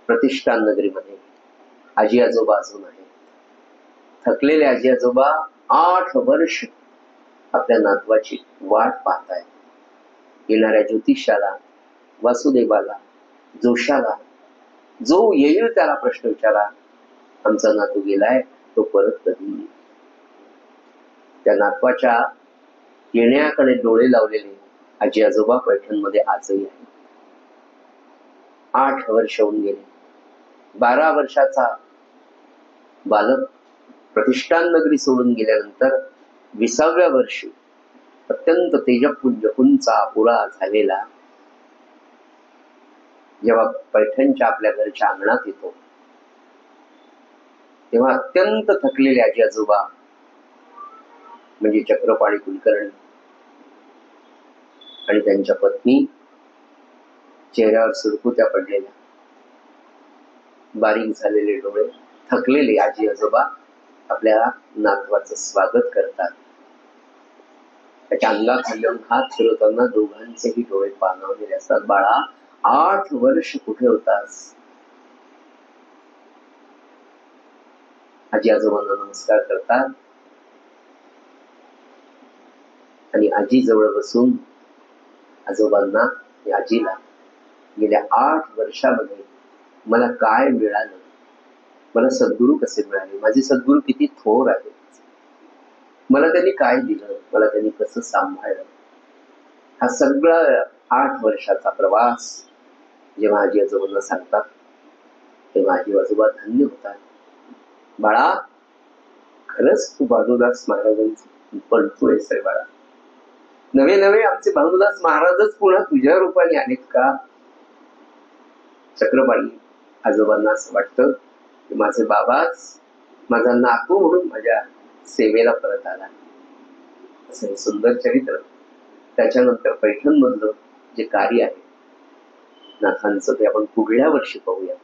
प्रतिष्ठान नगरीमध्ये आजी आजोबा अजून आहेत. थकलेले आजी आजोबा 8 वर्ष आपल्या नातवाची वाट पाहतायत. येणाऱ्या ज्योतिषाला, वासुदेवाला, जोशाला, जो येईल त्याला प्रश्न विचारा, आमचा नातू गेलाय, तो परत कधी येईल? त्या नातवाच्या येण्याकडे डोळे लावलेले आजी आजोबा पैठणमध्ये आजही आहेत. 8 वर्ष होऊन गेले. 12 वर्षाचा बालक प्रतिष्ठान नगरी सोडून गेल्यानंतर 20व्या वर्षी अत्यंत तेजपुंज उंचा पुरा झालेला जेव्हा पैठणच्या आपल्या घरच्या अंगणात येतो, तेव्हा अत्यंत थकलेले आजी आजोबा म्हणजे चक्रपाणी कुलकर्णी आणि त्यांच्या पत्नी, चेहऱ्यावर सुरकुत्या पडलेल्या, बारीक झालेले डोळे, थकलेले आजी आजोबा आपल्या नातवाचं स्वागत करतात. त्याच्या अंगाखाली हात फिरवताना दोघांचेही डोळे पाणावलेले असतात. बाळा, 8 वर्ष कुठे होतास? आजी आजोबांना नमस्कार करतात आणि आजी जवळ बसून आजोबांना, आजीला गेल्या 8 वर्षामध्ये मला काय मिळालं, मला सद्गुरू कसे मिळाले, माझे सद्गुरू किती थोर आहेत, मला त्यांनी काय दिलं, मला त्यांनी कसं सांभाळलं, हा सगळा 8 वर्षाचा प्रवास जेव्हा आजी आजोबांना सांगतात तेव्हा आजी आजोबा धन्य होतात. बाळा, खरंच तू भानुदास महाराजांचं पडतोयस रे बाळा. नवे नवे आमचे भानुदास महाराजच पुन्हा तुझ्या रूपाने आलेत का? चक्रपाणी आजोबांना असं वाटतं की माझे बाबाच माझा नातू म्हणून माझ्या सेवेला परत आला. असं हे सुंदर चरित्र. त्याच्यानंतर पैठण मधलं जे कार्य आहे नाथांचं ते आपण पुढल्या वर्षी पाहूया.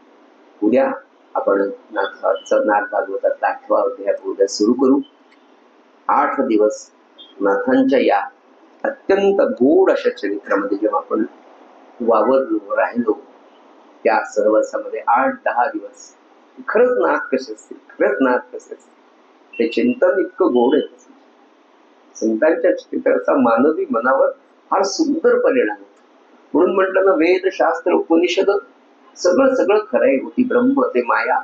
उद्या आपण नाथांचं नाथ भागवतातला 8वा अध्याय उद्या सुरू करू. 8 दिवस नाथांच्या या अत्यंत गोड अशा चरित्रामध्ये जेव्हा आपण वावरलो, राहिलो, त्या सहवासामध्ये 8-10 दिवस खरंच नाथ कसे असतील, खरंच नाथ कसे असतील, ते चिंतन इतकं गोड आहे. संतांच्या चरित्राचा मानवी मनावर फार सुंदर परिणाम होतो. म्हणून म्हटलं ना, वेद शास्त्र उपनिषद सगळं सगळं खरंय, होती ब्रह्म ते माया,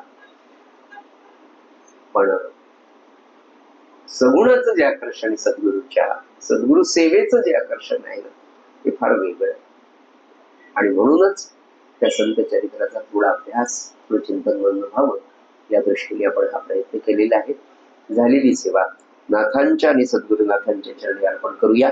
पण सगुणाचं जे आकर्षण आहे, सद्गुरु सेवेचं जे आकर्षण आहे ना, ते फार वेगळं आहे. आणि म्हणूनच त्या संत चरित्राचा थोडा अभ्यास, थोडं चिंतन व्हावं या दृष्टीने आपण हा प्रयत्न केलेला आहे. झालेली सेवा नाथांच्या आणि सद्गुरुनाथांच्या चरणी अर्पण करूया.